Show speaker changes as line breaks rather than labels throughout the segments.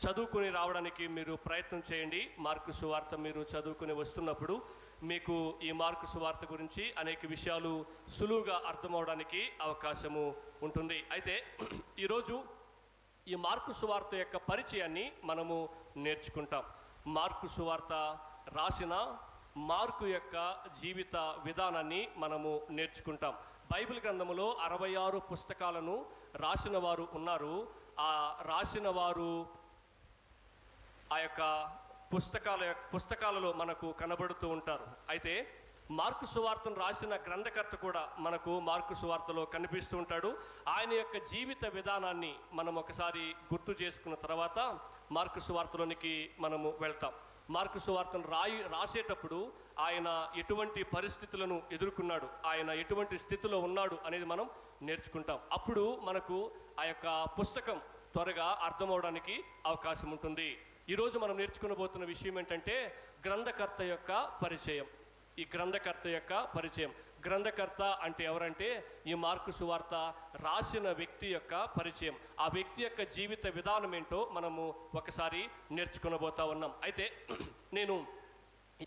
చదువుకుని రావడానికి మీరు ప్రయత్నం చేయండి. మార్కు సువార్త మీరు చదువుకుని వస్తున్నప్పుడు మీకు ఈ మార్కు సువార్త గురించి అనేక విషయాలు సులువుగా అర్థమవడానికి అవకాశము ఉంటుంది. అయితే ఈరోజు ఈ మార్కు సువార్త యొక్క పరిచయాన్ని మనము నేర్చుకుంటాం. మార్కు సువార్త రాసిన మార్కు యొక్క జీవిత విధానాన్ని మనము నేర్చుకుంటాం. బైబిల్ గ్రంథములో 66 పుస్తకాలను రాసిన వారు ఉన్నారు. ఆ రాసిన వారు ఆ యొక్క పుస్తకాలలో మనకు కనబడుతూ ఉంటారు. అయితే మార్కు సువార్తను రాసిన గ్రంథకర్త కూడా మనకు మార్కు సువార్తలో కనిపిస్తూ ఉంటాడు. ఆయన యొక్క జీవిత విధానాన్ని మనం ఒకసారి గుర్తు చేసుకున్న తర్వాత మార్కు సువార్తలోనికి మనము వెళ్తాం. మార్కు సువార్తను రాసేటప్పుడు ఆయన ఎటువంటి పరిస్థితులను ఎదుర్కొన్నాడు, ఆయన ఎటువంటి స్థితిలో ఉన్నాడు అనేది మనం నేర్చుకుంటాం. అప్పుడు మనకు ఆ యొక్క పుస్తకం త్వరగా అర్థమవడానికి అవకాశం ఉంటుంది. ఈరోజు మనం నేర్చుకునబోతున్న విషయం ఏంటంటే గ్రంథకర్త యొక్క పరిచయం. ఈ గ్రంథకర్త యొక్క పరిచయం. గ్రంథకర్త అంటే ఎవరంటే ఈ మార్కు సువార్త రాసిన వ్యక్తి యొక్క పరిచయం. ఆ వ్యక్తి యొక్క జీవిత విధానం ఏంటో మనము ఒకసారి నేర్చుకునబోతా ఉన్నాం. అయితే నేను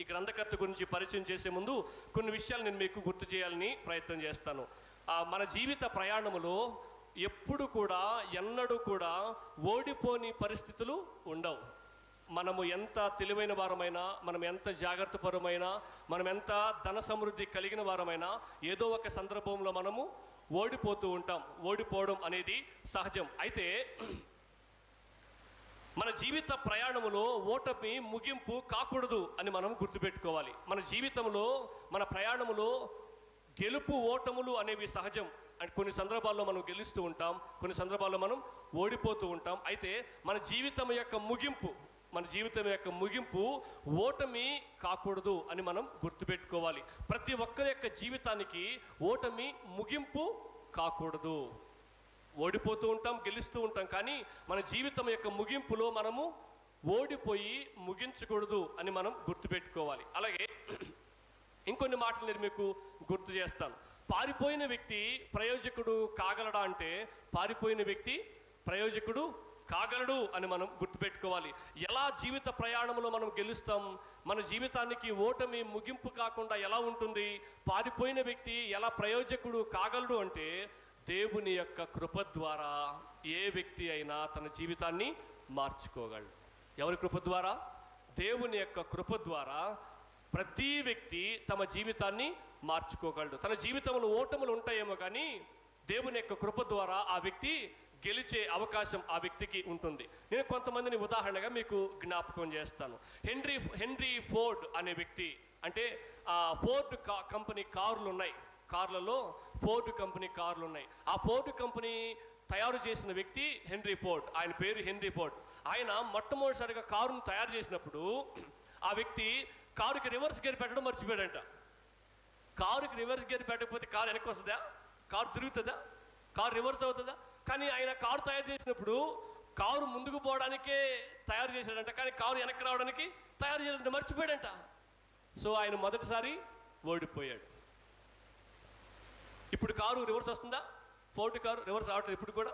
ఈ గ్రంథకర్త గురించి పరిచయం చేసే ముందు కొన్ని విషయాలు నేను మీకు గుర్తు చేయాలని ప్రయత్నం చేస్తాను. మన జీవిత ప్రయాణములో ఎప్పుడు కూడా ఎన్నడూ కూడా ఓడిపోని పరిస్థితులు ఉండవు. మనము ఎంత తెలివైన వారమైనా, మనం ఎంత జాగ్రత్త పరమైనా, మనం ఎంత ధన సమృద్ధి కలిగిన వారమైనా ఏదో ఒక సందర్భంలో మనము ఓడిపోతూ ఉంటాం. ఓడిపోవడం అనేది సహజం. అయితే మన జీవిత ప్రయాణములో ఓటమి ముగింపు కాకూడదు అని మనం గుర్తుపెట్టుకోవాలి. మన జీవితంలో మన ప్రయాణములో గెలుపు ఓటములు అనేవి సహజం. అంటే కొన్ని సందర్భాల్లో మనం గెలుస్తూ ఉంటాం, కొన్ని సందర్భాల్లో మనం ఓడిపోతూ ఉంటాం. అయితే మన జీవితం యొక్క ముగింపు ఓటమి కాకూడదు అని మనం గుర్తుపెట్టుకోవాలి. ప్రతి ఒక్కరి యొక్క జీవితానికి ఓటమి ముగింపు కాకూడదు. ఓడిపోతూ ఉంటాం, గెలుస్తూ ఉంటాం, కానీ మన జీవితం యొక్క ముగింపులో మనము ఓడిపోయి ముగించకూడదు అని మనం గుర్తుపెట్టుకోవాలి. అలాగే ఇంకొన్ని మాటలు నేను మీకు గుర్తు చేస్తాను. పారిపోయిన వ్యక్తి ప్రయోజకుడు కాగలడా అంటే పారిపోయిన వ్యక్తి ప్రయోజకుడు కాగలడు అని మనం గుర్తుపెట్టుకోవాలి. ఎలా జీవిత ప్రయాణంలో మనం గెలుస్తాం, మన జీవితానికి ఓటమి ముగింపు కాకుండా ఎలా ఉంటుంది, పారిపోయిన వ్యక్తి ఎలా ప్రయోజకుడు కాగలడు అంటే దేవుని యొక్క కృప ద్వారా ఏ వ్యక్తి అయినా తన జీవితాన్ని మార్చుకోగలడు. ఎవరి కృప ద్వారా? దేవుని యొక్క కృప ద్వారా ప్రతి వ్యక్తి తమ జీవితాన్ని మార్చుకోగలడు. తన జీవితంలో ఓటములు ఉంటాయేమో కానీ దేవుని యొక్క కృప ద్వారా ఆ వ్యక్తి గెలిచే అవకాశం ఆ వ్యక్తికి ఉంటుంది. నేను కొంతమందిని ఉదాహరణగా మీకు జ్ఞాపకం చేస్తాను. హెన్రీ ఫోర్డ్ అనే వ్యక్తి, అంటే ఫోర్డ్ కంపెనీ కార్లు ఉన్నాయి, కార్లలో ఫోర్డ్ కంపెనీ కార్లు ఉన్నాయి. ఆ ఫోర్డ్ కంపెనీ తయారు చేసిన వ్యక్తి హెన్రీ ఫోర్డ్. ఆయన పేరు హెన్రీ ఫోర్డ్. ఆయన మొట్టమొదటిసారిగా కారును తయారు చేసినప్పుడు ఆ వ్యక్తి కారుకి రివర్స్ గేర్ పెట్టడం మర్చిపోయాడంట. కారుకి రివర్స్ గేర్ పెట్టకపోతే కారు వెనక్కి వస్తుందా? కారు తిరుగుతుందా? కారు రివర్స్ అవుతుందా? కానీ ఆయన కారు తయారు చేసినప్పుడు కారు ముందుకు పోవడానికే తయారు చేశాడంట, కానీ కారు వెనక్కి రావడానికి తయారు చేయాలంటే మర్చిపోయాడంట. సో ఆయన మొదటిసారి ఓడిపోయాడు. ఇప్పుడు కారు రివర్స్ వస్తుందా? ఫోర్డ్ కారు రివర్స్ రావట్లేదు ఇప్పుడు కూడా,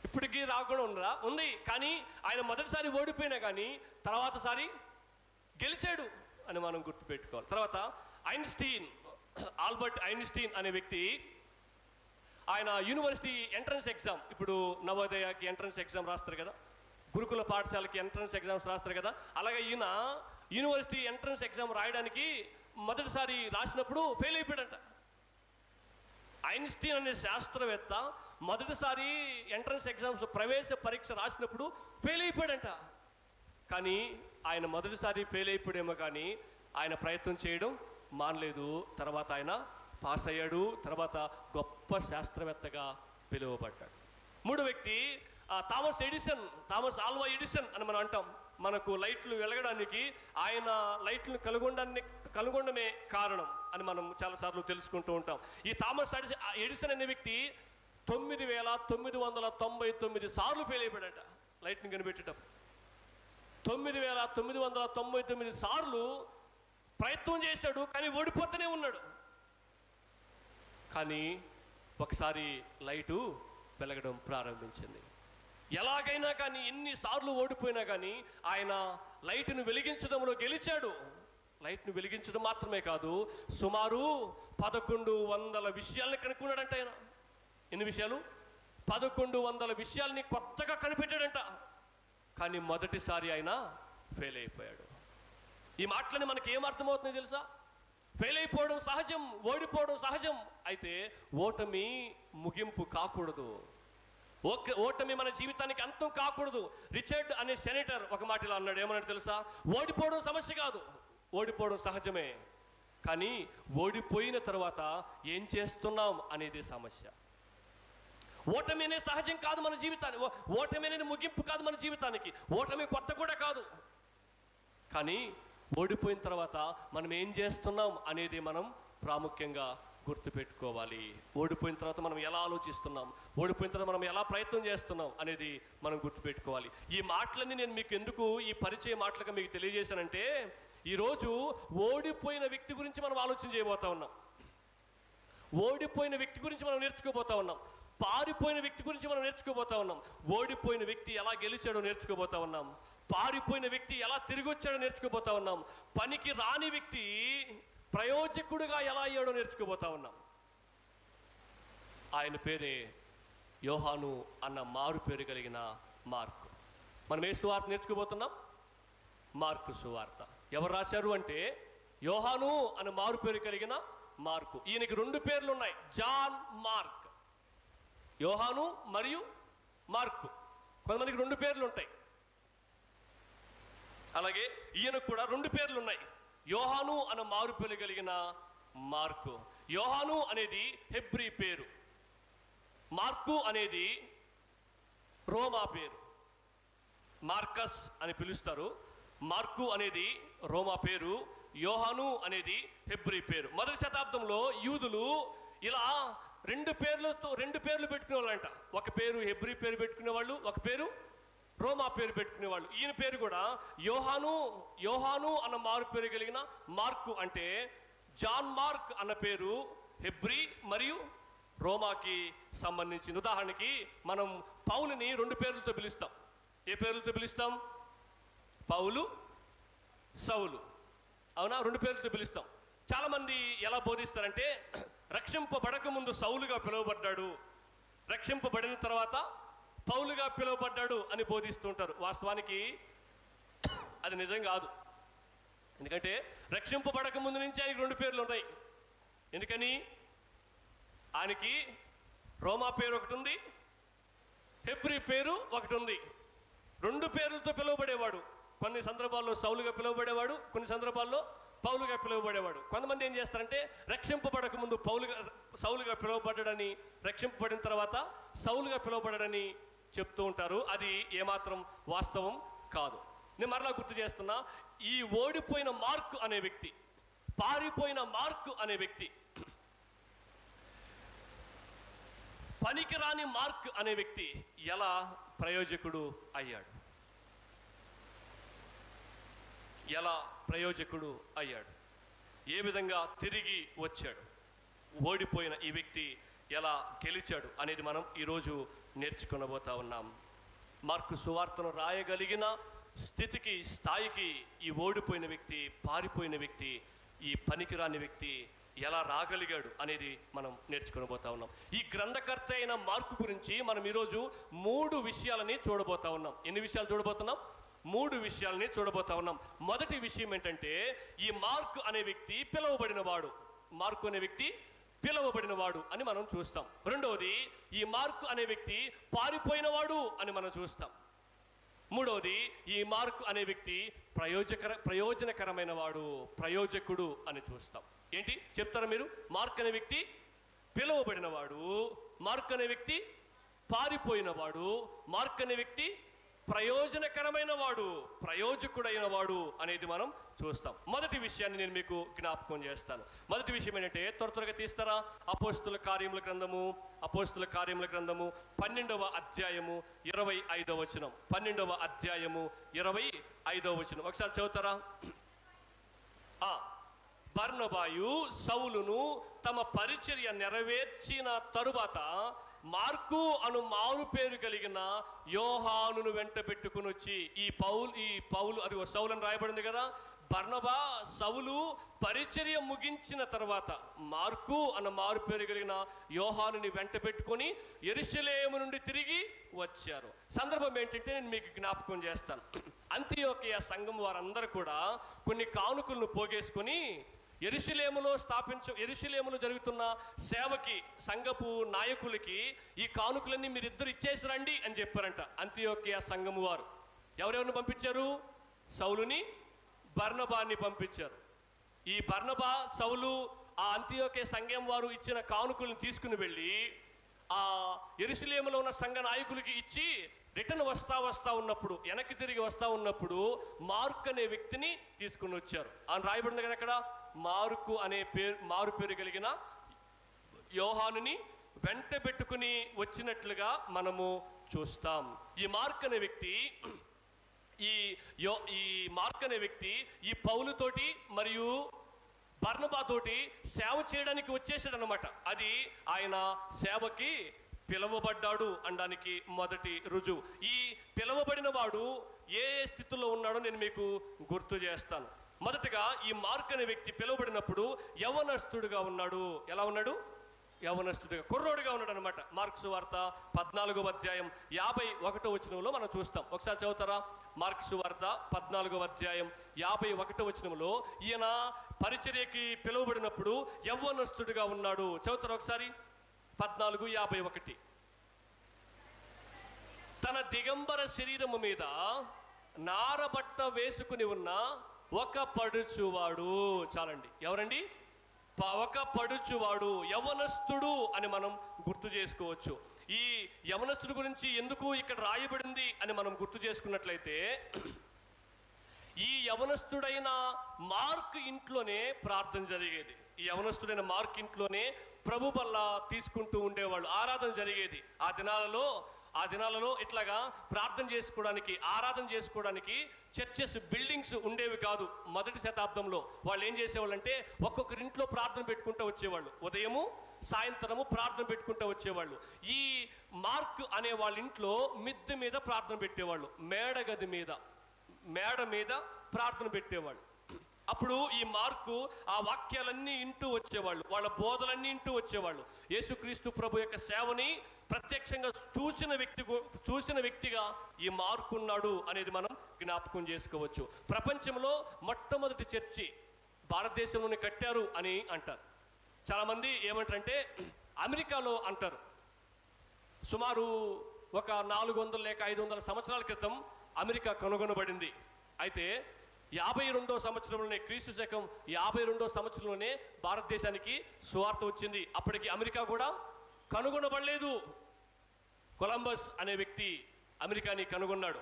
ఇప్పటికీ రాకుండా ఉండరా? ఉంది. కానీ ఆయన మొదటిసారి ఓడిపోయినా కానీ తర్వాతసారి గెలిచాడు అని మనం గుర్తుపెట్టుకోవాలి. తర్వాత ఆల్బర్ట్ ఐన్స్టీన్ అనే వ్యక్తి, ఆయన యూనివర్సిటీ ఎంట్రన్స్ ఎగ్జామ్, ఇప్పుడు నవోదయకి ఎంట్రన్స్ ఎగ్జామ్ రాస్తారు కదా, గురుకుల పాఠశాలకి ఎంట్రన్స్ ఎగ్జామ్స్ రాస్తారు కదా, అలాగే ఈయన యూనివర్సిటీ ఎంట్రన్స్ ఎగ్జామ్ రాయడానికి మొదటిసారి రాసినప్పుడు ఫెయిల్ అయిపోయాడంట. ఐన్స్టీన్ అనే శాస్త్రవేత్త మొదటిసారి ఎంట్రన్స్ ఎగ్జామ్స్ ప్రవేశ పరీక్ష రాసినప్పుడు ఫెయిల్ అయిపోయాడంట. కానీ ఆయన మొదటిసారి ఫెయిల్ అయిపోయాడేమో కానీ ఆయన ప్రయత్నం చేయడం మానలేదు. తర్వాత ఆయన పాస్ అయ్యాడు. తర్వాత గొప్ప శాస్త్రవేత్తగా పిలువబడ్డాడు. మూడో వ్యక్తి థామస్ ఆల్వా ఎడిసన్ అని మనం అంటాం. మనకు లైట్లు వెలగడానికి ఆయన లైట్లను కనుగొనడమే కారణం అని మనం చాలాసార్లు తెలుసుకుంటూ ఉంటాం. ఈ థామస్ ఎడిసన్ అనే వ్యక్తి 9,999 సార్లు ఫెయిల్ అయిపోయాడట లైట్ని కనిపెట్టేటప్పుడు. 9,999 సార్లు ప్రయత్నం చేశాడు, కానీ ఓడిపోతూనే ఉన్నాడు. కానీ ఒకసారి లైటు వెలగడం ప్రారంభించింది. ఎలాగైనా కానీ ఎన్నిసార్లు ఓడిపోయినా కానీ ఆయన లైట్ను వెలిగించడంలో గెలిచాడు. లైట్ను వెలిగించడం మాత్రమే కాదు, సుమారు 1100 విషయాల్ని కనుక్కున్నాడంట ఆయన. ఎన్ని విషయాలు? 1100 విషయాల్ని కొత్తగా కనిపెట్టాడంట. కానీ మొదటిసారి ఆయన ఫెయిల్ అయిపోయాడు. ఈ మాటలని మనకి ఏం అర్థమవుతుందో తెలుసా? ఫెయిల్ అయిపోవడం సహజం, ఓడిపోవడం సహజం. అయితే ఓటమి ముగింపు కాకూడదు. ఓటమి మన జీవితానికి అంతం కాకూడదు. రిచర్డ్ అనే సెనేటర్ ఒక మాట ఇలా అన్నాడు. ఏమన్నాడు తెలుసా? ఓడిపోవడం సమస్య కాదు, ఓడిపోవడం సహజమే, కానీ ఓడిపోయిన తర్వాత ఏం చేస్తున్నాం అనేది సమస్య. ఓటమి అనేది సహజం కాదు మన జీవితానికి, ఓటమి అనేది ముగింపు కాదు మన జీవితానికి, ఓటమి కొత్త కూడా కాదు. కానీ ఓడిపోయిన తర్వాత మనం ఏం చేస్తున్నాం అనేది మనం ప్రాముఖ్యంగా గుర్తుపెట్టుకోవాలి. ఓడిపోయిన తర్వాత మనం ఎలా ఆలోచిస్తున్నాం, ఓడిపోయిన తర్వాత మనం ఎలా ప్రయత్నం చేస్తున్నాం అనేది మనం గుర్తుపెట్టుకోవాలి. ఈ మాటలన్నీ నేను మీకు ఎందుకు ఈ పరిచయ మాటలుగా మీకు తెలియజేశానంటే, ఈరోజు ఓడిపోయిన వ్యక్తి గురించి మనం ఆలోచన చేయబోతా ఉన్నాం. ఓడిపోయిన వ్యక్తి గురించి మనం నేర్చుకోబోతా ఉన్నాం. పారిపోయిన వ్యక్తి గురించి మనం నేర్చుకోబోతా ఉన్నాం. ఓడిపోయిన వ్యక్తి ఎలా గెలిచాడో నేర్చుకోబోతా ఉన్నాం. పారిపోయిన వ్యక్తి ఎలా తిరిగి వచ్చాడో నేర్చుకోబోతా ఉన్నాం. పనికి రాని వ్యక్తి ప్రయోజకుడుగా ఎలా అయ్యాడో నేర్చుకోబోతా ఉన్నాం. ఆయన పేరే యోహాను అన్న మారు పేరు కలిగిన మార్కు. మనం ఏ సువార్త నేర్చుకోబోతున్నాం? మార్కు సువార్త. ఎవరు రాశారు అంటే యోహాను అన్న మారు పేరు కలిగిన మార్కు. ఈయనకి 2 పేర్లు ఉన్నాయి, జాన్ మార్క్. యోహాను మరియు మార్కు. కొంతమందికి 2 పేర్లు ఉంటాయి. అలాగే ఈయనకు కూడా 2 పేర్లు ఉన్నాయి, యోహాను అన్న మారు పేరు కలిగిన మార్కు. యోహాను అనేది హెబ్రీ పేరు, మార్కు అనేది రోమా పేరు. మార్కస్ అని పిలుస్తారు. మార్కు అనేది రోమా పేరు, యోహాను అనేది హెబ్రీ పేరు. మొదటి శతాబ్దంలో యూదులు ఇలా 2 పేర్లు పెట్టుకునే వాళ్ళంట. ఒక పేరు హెబ్రీ పేరు పెట్టుకునే వాళ్ళు, ఒక పేరు రోమా పేరు పెట్టుకునే వాళ్ళు. ఈయన పేరు కూడా యోహాను అన్న మారు పేరు కలిగిన మార్కు. అంటే జాన్ మార్క్ అన్న పేరు హెబ్రీ మరియు రోమాకి సంబంధించిన. ఉదాహరణకి మనం పౌలుని 2 పేర్లతో పిలుస్తాం. ఏ పేర్లతో పిలుస్తాం? పౌలు, సౌలు. అవునా? 2 పేర్లతో పిలుస్తాం. చాలామంది ఎలా బోధిస్తారంటే, రక్షింపబడక ముందు సౌలుగా పిలువబడ్డాడు, రక్షింపబడిన తర్వాత పౌలుగా పిలువబడ్డాడు అని బోధిస్తుంటారు. వాస్తవానికి అది నిజం కాదు. ఎందుకంటే రక్షింపబడక ముందు నుంచి ఆయనకి 2 పేర్లు ఉన్నాయి. ఎందుకని? ఆయనకి రోమా పేరు ఒకటి ఉంది, హెబ్రీ పేరు ఒకటి ఉంది. 2 పేర్లతో పిలువబడేవాడు. కొన్ని సందర్భాల్లో సౌలుగా పిలువబడేవాడు, కొన్ని సందర్భాల్లో పౌలుగా పిలువబడేవాడు. కొంతమంది ఏం చేస్తారంటే, రక్షింపబడక ముందు సౌలుగా పిలువబడ్డాడని, రక్షింపబడిన తర్వాత సౌలుగా పిలువబడ్డాడని చెప్తూ ఉంటారు. అది ఏమాత్రం వాస్తవం కాదు. నేను మరలా గుర్తు చేస్తున్నా, ఈ ఓడిపోయిన మార్కు అనే వ్యక్తి, పారిపోయిన మార్కు అనే వ్యక్తి, పనికిరాని మార్క్ అనే వ్యక్తి ఎలా ప్రయోజకుడు అయ్యాడు? ఎలా ప్రయోజకుడు అయ్యాడు? ఏ విధంగా తిరిగి వచ్చాడు? ఓడిపోయిన ఈ వ్యక్తి ఎలా గెలిచాడు అనేది మనం ఈరోజు నేర్చుకునబోతా ఉన్నాం. మార్కు సువార్తను రాయగలిగిన స్థితికి, స్థాయికి ఈ ఓడిపోయిన వ్యక్తి, పారిపోయిన వ్యక్తి, ఈ పనికిరాని వ్యక్తి ఎలా రాగలిగాడు అనేది మనం నేర్చుకునబోతా ఉన్నాం. ఈ గ్రంథకర్త అయిన మార్కు గురించి మనం ఈరోజు 3 విషయాలని చూడబోతా ఉన్నాం. ఎన్ని విషయాలు చూడబోతున్నాం? 3 విషయాలని చూడబోతా ఉన్నాం. మొదటి విషయం ఏంటంటే, ఈ మార్కు అనే వ్యక్తి పిలువబడినవాడు. మార్కు అనే వ్యక్తి పిలువబడినవాడు అని మనం చూస్తాం. రెండవది, ఈ మార్కు అనే వ్యక్తి పారిపోయినవాడు అని మనం చూస్తాం. మూడవది, ఈ మార్కు అనే వ్యక్తి ప్రయోజనకరమైన వాడు, ప్రయోజకుడు అని చూస్తాం. ఏంటి చెప్తారా మీరు? మార్కు అనే వ్యక్తి పిలువబడినవాడు, మార్కు అనే వ్యక్తి పారిపోయినవాడు, మార్కు అనే వ్యక్తి ప్రయోజనకరమైన వాడు, ప్రయోజకుడైన వాడు అనేది మనం చూస్తాం. మొదటి విషయాన్ని నేను మీకు జ్ఞాపకం చేస్తాను. మొదటి విషయం ఏంటంటే, త్వరగా తీస్తారా? అపోస్తుల కార్యముల గ్రంథము 12వ అధ్యాయము 25వ వచనం. 12వ అధ్యాయము 25వ వచనం ఒకసారి చదువుతారా? బర్నబాయు సౌలును తమ పరిచర్య నెరవేర్చిన తరువాత మార్కు అను మారు పేరు కలిగిన యోహానును వెంట పెట్టుకుని వచ్చి ఈ పౌలు అది సౌలు అని రాయబడింది కదా, బర్నబా సౌలు పరిచర్య ముగించిన తర్వాత మార్కు అన్న మారు పేరు కలిగిన యోహానుని వెంట పెట్టుకొని యెరూషలేము నుండి తిరిగి వచ్చారు. సందర్భం ఏంటంటే నేను మీకు జ్ఞాపకం చేస్తాను. అంతియోకియ సంఘం వారందరూ కూడా కొన్ని కానుకలను పోగేసుకొని యెరూషలేములో జరుగుతున్న సేవకి, సంఘపు నాయకులకి ఈ కానుకలన్నీ మీరిద్దరు ఇచ్చేసి రండి అని చెప్పారంట అంతియోకియ సంఘము వారు. ఎవరెవరిని పంపించారు? సౌలుని, బర్నబాని పంపించారు. ఈ బర్నబా, సౌలు ఆ అంతియోకియ సంఘం వారు ఇచ్చిన కానుకలను తీసుకుని వెళ్ళి ఆ యెరూషలేములో ఉన్న సంఘ నాయకులకి ఇచ్చి రిటర్న్ వస్తా ఉన్నప్పుడు, వెనక్కి తిరిగి వస్తా ఉన్నప్పుడు మార్క్ అనే వ్యక్తిని తీసుకుని వచ్చారు అని రాయబడింది కదా అక్కడ. మార్కు అనే మారు పేరు కలిగిన యోహానుని వెంట పెట్టుకుని వచ్చినట్లుగా మనము చూస్తాం. ఈ మార్క్ అనే వ్యక్తి ఈ పౌలుతోటి మరియు బర్నబాతోటి సేవ చేయడానికి వచ్చేసాడు అనమాట. అది ఆయన సేవకి పిలవబడ్డాడు అనడానికి మొదటి రుజువు. ఈ పిలవబడిన వాడు ఏ స్థితిలో ఉన్నాడో నేను మీకు గుర్తు చేస్తాను. మొదటగా ఈ మార్క్ అనే వ్యక్తి పిలువబడినప్పుడు యవనస్తుడుగా ఉన్నాడు. ఎలా ఉన్నాడు? యవనస్తుడిగా, కుర్రోడిగా ఉన్నాడు అనమాట. మార్కు సువార్త 14వ అధ్యాయం 51వ వచనంలో మనం చూస్తాం. ఒకసారి చదువుతారా? మార్కు సువార్త 14వ అధ్యాయం 51వ వచనంలో ఈయన పరిచర్యకి పిలువబడినప్పుడు యవ్వనస్తుడిగా ఉన్నాడు. చదువుతారా ఒకసారి? 14:51. తన దిగంబర శరీరము మీద నారబట్ట వేసుకుని ఉన్న ఒక పడుచువాడు. చాలండి. ఎవరండి? ఒక పడుచువాడు, యవనస్తుడు అని మనం గుర్తు చేసుకోవచ్చు. ఈ యవనస్తుడు గురించి ఎందుకు ఇక్కడ రాయబడింది అని మనం గుర్తు చేసుకున్నట్లయితే, ఈ యవనస్తుడైన మార్క్ ఇంట్లోనే ప్రార్థన జరిగేది. ఈ యవనస్తుడైన మార్క్ ఇంట్లోనే ప్రభు బల్ల తీసుకుంటూ ఉండేవాళ్ళు. ఆరాధన జరిగేది. ఆ దినాలలో ఇట్లాగా ప్రార్థన చేసుకోవడానికి, ఆరాధన చేసుకోవడానికి చర్చెస్, బిల్డింగ్స్ ఉండేవి కాదు. మొదటి శతాబ్దంలో వాళ్ళు ఏం చేసేవాళ్ళు అంటే ఒక్కొక్కరింట్లో ప్రార్థన పెట్టుకుంటూ వచ్చేవాళ్ళు. ఉదయము సాయంత్రము ప్రార్థన పెట్టుకుంటూ వచ్చేవాళ్ళు. ఈ మార్క్ అనే వాళ్ళ ఇంట్లో మిద్దె మీద ప్రార్థన పెట్టేవాళ్ళు, మేడ మీద ప్రార్థన పెట్టేవాళ్ళు. అప్పుడు ఈ మార్కు ఆ వాక్యాలన్నీ ఇంటూ వచ్చేవాళ్ళు, వాళ్ళ బోధలన్నీ ఇంటూ వచ్చేవాళ్ళు. యేసుక్రీస్తు ప్రభు యొక్క సేవని ప్రత్యక్షంగా చూసిన వ్యక్తిగా ఈ మార్కు ఉన్నాడు అనేది మనం జ్ఞాపకం చేసుకోవచ్చు. ప్రపంచంలో మొట్టమొదటి చర్చి భారతదేశంలోనే కట్టారు అని అంటారు. చాలామంది ఏమంటారంటే అమెరికాలో అంటారు. సుమారు ఒక 400 లేక 500 సంవత్సరాల క్రితం అమెరికా కనుగొనబడింది. అయితే 52వ సంవత్సరంలోనే, క్రీస్తు శకం 52వ సంవత్సరంలోనే భారతదేశానికి సువార్త వచ్చింది. అప్పటికి అమెరికా కూడా కనుగొనబడలేదు. కొలంబస్ అనే వ్యక్తి అమెరికాని కనుగొన్నాడు.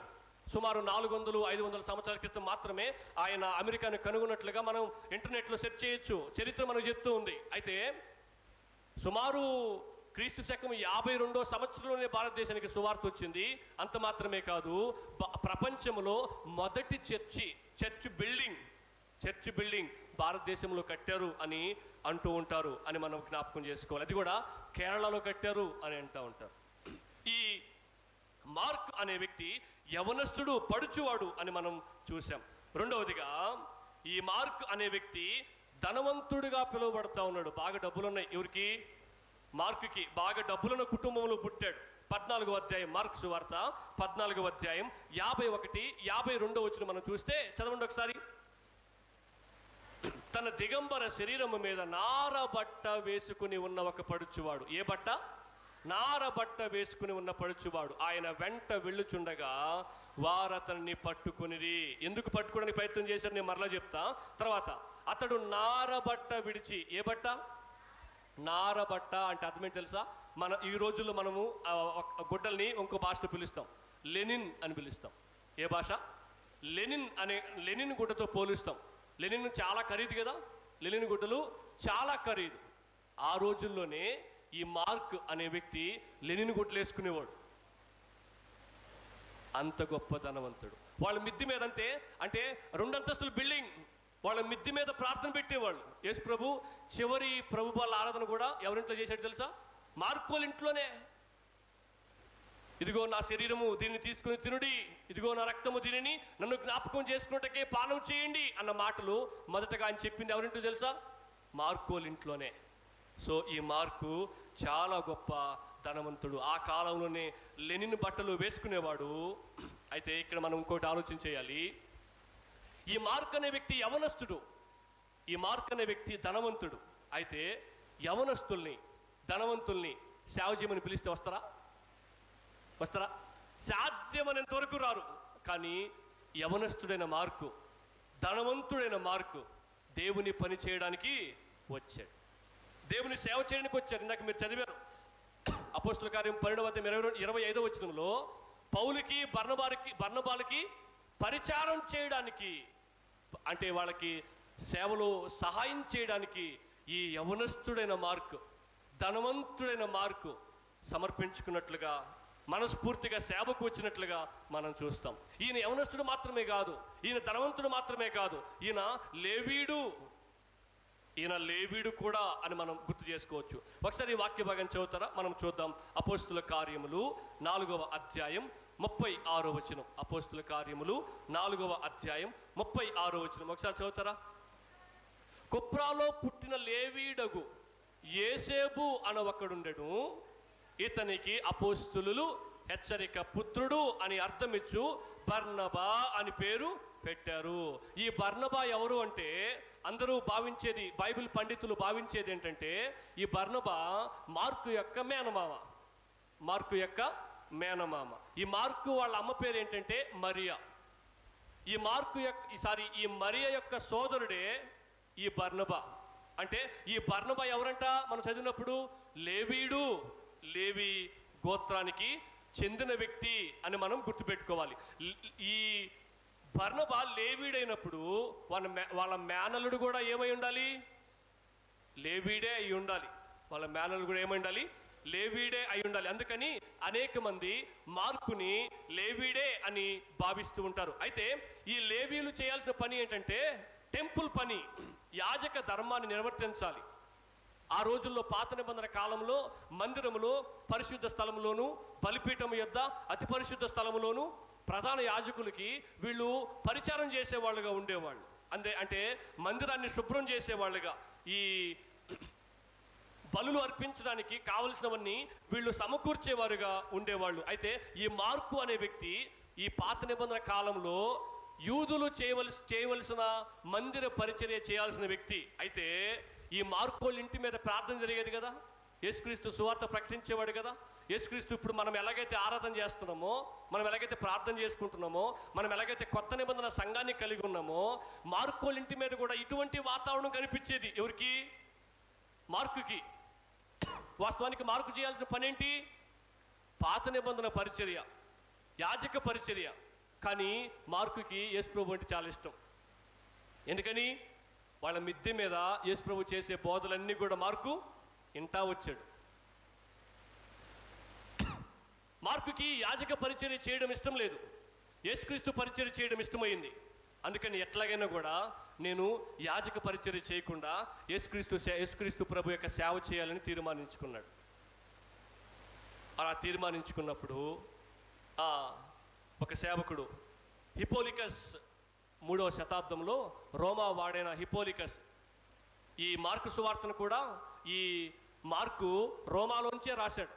సుమారు 400-500 సంవత్సరాల క్రితం మాత్రమే ఆయన అమెరికాని కనుగొన్నట్లుగా మనం ఇంటర్నెట్లో సెర్చ్ చేయొచ్చు. చరిత్ర మనకు చెప్తూ ఉంది. అయితే సుమారు క్రీస్తు శకం 52వ సంవత్సరంలోనే భారతదేశానికి సువార్త వచ్చింది. అంత మాత్రమే కాదు, ప్రపంచంలో మొదటి చర్చ్ బిల్డింగ్ భారతదేశంలో కట్టారు అని అంటూ ఉంటారు అని మనం జ్ఞాపకం చేసుకోవాలి. అది కూడా కేరళలో కట్టారు అని అంటూ ఉంటారు. ఈ మార్క్ అనే వ్యక్తి యవనస్తుడు, పడుచువాడు అని మనం చూసాం. రెండవదిగా ఈ మార్క్ అనే వ్యక్తి ధనవంతుడిగా పిలువబడతా ఉన్నాడు. బాగా డబ్బులున్నాయి. ఎవరికి? మార్కుకి బాగా డబ్బులున్న కుటుంబంలో పుట్టాడు. 14వ అధ్యాయం మార్కు సువార్త 14వ అధ్యాయం 51-52 వచనం మనం చూస్తే చదవండి ఒకసారి. తన దిగంబర శరీరము మీద నారబట్ట వేసుకుని ఉన్న ఒక పడుచువాడు. ఏ బట్ట? నారబట్ట వేసుకుని ఉన్న పడుచువాడు ఆయన వెంట వెళ్ళుచుండగా వారతన్ని పట్టుకునిరి. ఎందుకు పట్టుకోవడానికి ప్రయత్నం చేశారు నేను మరలా చెప్తా. తర్వాత అతడు నారబట్ట విడిచి, ఏ బట్ట? నారబట్ట అంటే అర్థమేంటి తెలుసా? ఈ రోజుల్లో మనము గుడ్డల్ని ఇంకో భాషతో పిలుస్తాం, లెనిన్ అని పిలుస్తాం. ఏ భాష? లెనిన్ గుడ్డతో పోలుస్తాం. లెనిన్ చాలా ఖరీదు కదా, లెనిన్ గుడ్డలు చాలా ఖరీదు. ఆ రోజుల్లోనే ఈ మార్క్ అనే వ్యక్తి లెనిన్ గుడ్డలు వేసుకునేవాడు. అంత గొప్ప ధనవంతుడు. వాళ్ళ మిద్ది మీద అంటే 2 అంతస్తుల బిల్డింగ్, వాళ్ళ మిద్ది మీద ప్రార్థన పెట్టేవాళ్ళు. యేసు ప్రభు చివరి ప్రభు వాళ్ళ ఆరాధన కూడా ఎవరింట్లో చేశాడు తెలుసా? మార్కు వాళ్ళ ఇంట్లోనే. ఇదిగో నా శరీరము, దీన్ని తీసుకుని తినుడి, ఇదిగో నా రక్తము, దీనిని నన్ను జ్ఞాపకం చేసుకున్నట్టుకే పానం చేయండి అన్న మాటలు మొదటగా ఆయన చెప్పింది ఎవరింటో తెలుసా? మార్కోల్ ఇంట్లోనే. సో ఈ మార్కు చాలా గొప్ప ధనవంతుడు. ఆ కాలంలోనే లెనిన్ బట్టలు వేసుకునేవాడు. అయితే ఇక్కడ మనం ఇంకోటి ఆలోచన చేయాలి. ఈ మార్క్ అనే వ్యక్తి యవనస్తుడు, ఈ మార్క్ అనే వ్యక్తి ధనవంతుడు. అయితే యవనస్తుల్ని, ధనవంతుల్ని సేవ చేయమని పిలిస్తే వస్తారా? సాధ్యమైనంత వరకు రారు. కానీ యవనస్తుడైన మార్కు, ధనవంతుడైన మార్కు దేవుని పని చేయడానికి వచ్చాడు, దేవుని సేవ చేయడానికి వచ్చాడు. ఇందాక మీరు చదివారు అపోస్తుల కార్యం 12:25 వచనంలో పౌలుకి బర్నబాలకి పరిచారం చేయడానికి, అంటే వాళ్ళకి సేవలో సహాయం చేయడానికి ఈ యవనస్తుడైన మార్కు, ధనవంతుడైన మార్కు సమర్పించుకున్నట్లుగా, మనస్ఫూర్తిగా సేవకు వచ్చినట్లుగా మనం చూస్తాం. ఈయన యవనస్తుడు మాత్రమే కాదు, ఈయన ధనవంతుడు మాత్రమే కాదు, ఈయన లేవీడు కూడా అని మనం గుర్తు చేసుకోవచ్చు. ఒకసారి ఈ వాక్య భాగం చదువుతారా? మనం చూద్దాం. అపోస్తుల కార్యములు 4వ అధ్యాయం 36వ వచనం. అపోస్తుల కార్యములు 4వ అధ్యాయం 36వ వచనం ఒకసారి చదువుతారా? కుప్రాలో పుట్టిన లేవీడగు యేసేబు అన ఒకడుండెను, ఇతనికి అపోస్తులు హెచ్చరిక పుత్రుడు అని అర్థమిచ్చు బర్నబా అని పేరు పెట్టారు. ఈ బర్నబా ఎవరు అంటే అందరూ భావించేది, బైబిల్ పండితులు భావించేది ఏంటంటే ఈ బర్నబా మార్కు యొక్క మేనమామ. ఈ మార్కు వాళ్ళ అమ్మ పేరు ఏంటంటే మరియా. ఈ మరియా యొక్క సోదరుడే ఈ బర్నబా. అంటే ఈ బర్నబా ఎవరంట? మనం చదివినప్పుడు లేవి గోత్రానికి చెందిన వ్యక్తి అని మనం గుర్తుపెట్టుకోవాలి. ఈ బర్నబా లేవీడైనప్పుడు వాళ్ళ మేనల్లుడు కూడా ఏమై ఉండాలి? లేవీడే అయి ఉండాలి. వాళ్ళ మేనల్లుడు కూడా ఏమై ఉండాలి? లేవీడే అయి ఉండాలి. అందుకని అనేక మంది మార్కుని లేవీడే అని భావిస్తూ ఉంటారు. అయితే ఈ లేవీలు చేయాల్సిన పని ఏంటంటే టెంపుల్ పని, యాజక ధర్మాన్ని నిర్వర్తించాలి. ఆ రోజుల్లో పాత నిబంధన కాలంలో మందిరములో, పరిశుద్ధ స్థలంలోను, బలిపీఠం యొద్ద అతి పరిశుద్ధ స్థలంలోను ప్రధాన యాజకులకి వీళ్ళు పరిచారం చేసేవాళ్ళుగా ఉండేవాళ్ళు. అంటే మందిరాన్ని శుభ్రం చేసేవాళ్ళుగా, ఈ బలులు అర్పించడానికి కావలసినవన్నీ వీళ్ళు సమకూర్చేవారుగా ఉండేవాళ్ళు. అయితే ఈ మార్కు అనే వ్యక్తి ఈ పాత నిబంధన కాలంలో యూదులు చేయవలసిన మందిర పరిచర్య చేయాల్సిన వ్యక్తి. అయితే ఈ మార్కోళ్ళ ఇంటి మీద ప్రార్థన జరిగేది కదా, యేసుక్రీస్తు సువార్త ప్రకటించేవాడు కదా. యేసుక్రీస్తు ఇప్పుడు మనం ఎలాగైతే ఆరాధన చేస్తున్నామో, మనం ఎలాగైతే ప్రార్థన చేసుకుంటున్నామో, మనం ఎలాగైతే కొత్త నిబంధన సంఘాన్ని కలిగి ఉన్నామో, మార్కోళ్ళ ఇంటి మీద కూడా ఇటువంటి వాతావరణం కనిపించేది. ఎవరికి? మార్కుకి. వాస్తవానికి మార్కు చేయాల్సిన పని ఏంటి? పాత నిబంధన పరిచర్య, యాజక పరిచర్య. కానీ మార్కుకి యేసుప్రభు అంటే చాలా ఇష్టం. ఎందుకని? వాళ్ళ మిద్దె మీద యేసుప్రభు చేసే బోధలన్నీ కూడా మార్కు ఇంటా వచ్చాడు. మార్కుకి యాజక పరిచర్య చేయడం ఇష్టం లేదు, యేసుక్రీస్తు పరిచర్య చేయడం ఇష్టమైంది. అందుకని ఎట్లాగైనా కూడా నేను యాజక పరిచర్య చేయకుండా యేసుక్రీస్తు ప్రభు యొక్క సేవ చేయాలని తీర్మానించుకున్నాడు. అలా తీర్మానించుకున్నప్పుడు ఒక సేవకుడు హిపోలికస్, 3వ శతాబ్దంలో రోమా వాడైన హిపోలికస్, ఈ మార్కు సువార్తను కూడా ఈ మార్కు రోమాలోంచే రాశాడు.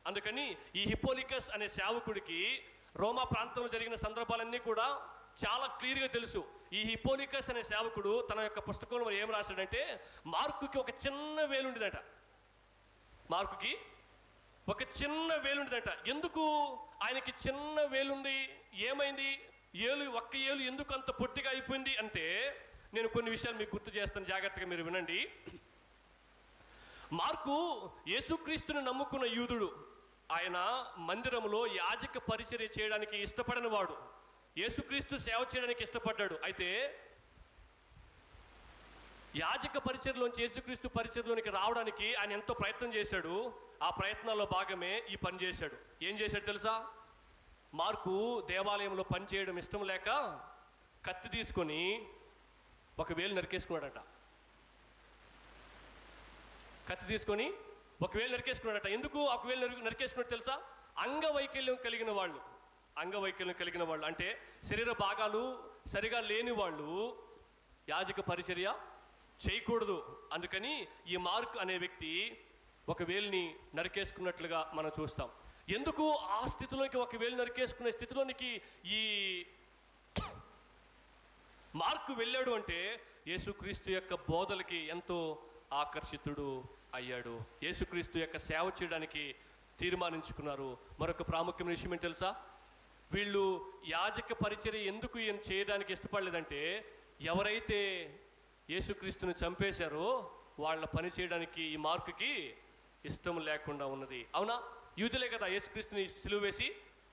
అందుకని ఈ హిపోలికస్ అనే సేవకుడికి రోమా ప్రాంతంలో జరిగిన సందర్భాలన్నీ కూడా చాలా క్లియర్గా తెలుసు. ఈ హిపోలికస్ అనే సేవకుడు తన యొక్క పుస్తకంలో ఏం రాశాడంటే మార్కుకి ఒక చిన్న వేలుండిదట. మార్కుకి ఒక చిన్న వేలుండిదట. ఎందుకు ఆయనకి చిన్న వేలుంది? ఏమైంది? ఒక్క ఏలు ఎందుకు అంత పొట్టిగా అయిపోయింది అంటే నేను కొన్ని విషయాలు మీకు గుర్తు చేస్తాను, జాగ్రత్తగా మీరు వినండి. మార్కు యేసుక్రీస్తుని నమ్ముకున్న యూదుడు. ఆయన మందిరంలో యాజక పరిచర్య చేయడానికి ఇష్టపడని వాడు, యేసుక్రీస్తు సేవ చేయడానికి ఇష్టపడ్డాడు. అయితే యాజక పరిచర్లోంచి యేసుక్రీస్తు పరిచర్లోనికి రావడానికి ఆయన ఎంతో ప్రయత్నం చేశాడు. ఆ ప్రయత్నాల్లో భాగమే ఈ పని చేశాడు. ఏం చేశాడు తెలుసా? మార్కు దేవాలయంలో పని చేయడం ఇష్టం లేక కత్తి తీసుకొని ఒక వేలు నరికేసుకున్నాడట. ఎందుకు ఒక వేలు నరికేసుకున్నాడు తెలుసా? అంగవైకల్యం కలిగిన వాళ్ళు, అంగవైకల్యం కలిగిన వాళ్ళు అంటే శరీర భాగాలు సరిగా లేని వాళ్ళు యాజక పరిచర్య చేయకూడదు. అందుకని ఈ మార్క్ అనే వ్యక్తి ఒక వేలుని నరికేసుకున్నట్లుగా మనం చూస్తాం. ఎందుకు ఆ స్థితిలోనికి ఒక వేలు నరికేసుకునే స్థితిలోనికి ఈ మార్కు వెళ్ళాడు అంటే యేసుక్రీస్తు యొక్క బోధలకి ఎంతో ఆకర్షితుడు అయ్యాడు. యేసుక్రీస్తు యొక్క సేవ చేయడానికి తీర్మానించుకున్నారు. మరొక ప్రాముఖ్యమైన విషయం ఏంటి తెలుసా? వీళ్ళు యాజక పరిచర్య ఎందుకు ఈయన చేయడానికి ఇష్టపడలేదంటే ఎవరైతే యేసుక్రీస్తుని చంపేశారో వాళ్ళ పని చేయడానికి ఈ మార్కుకి ఇష్టం లేకుండా ఉన్నది. అవునా? యూదులే కదా యేసుక్రీస్తుని సిలువ వేసి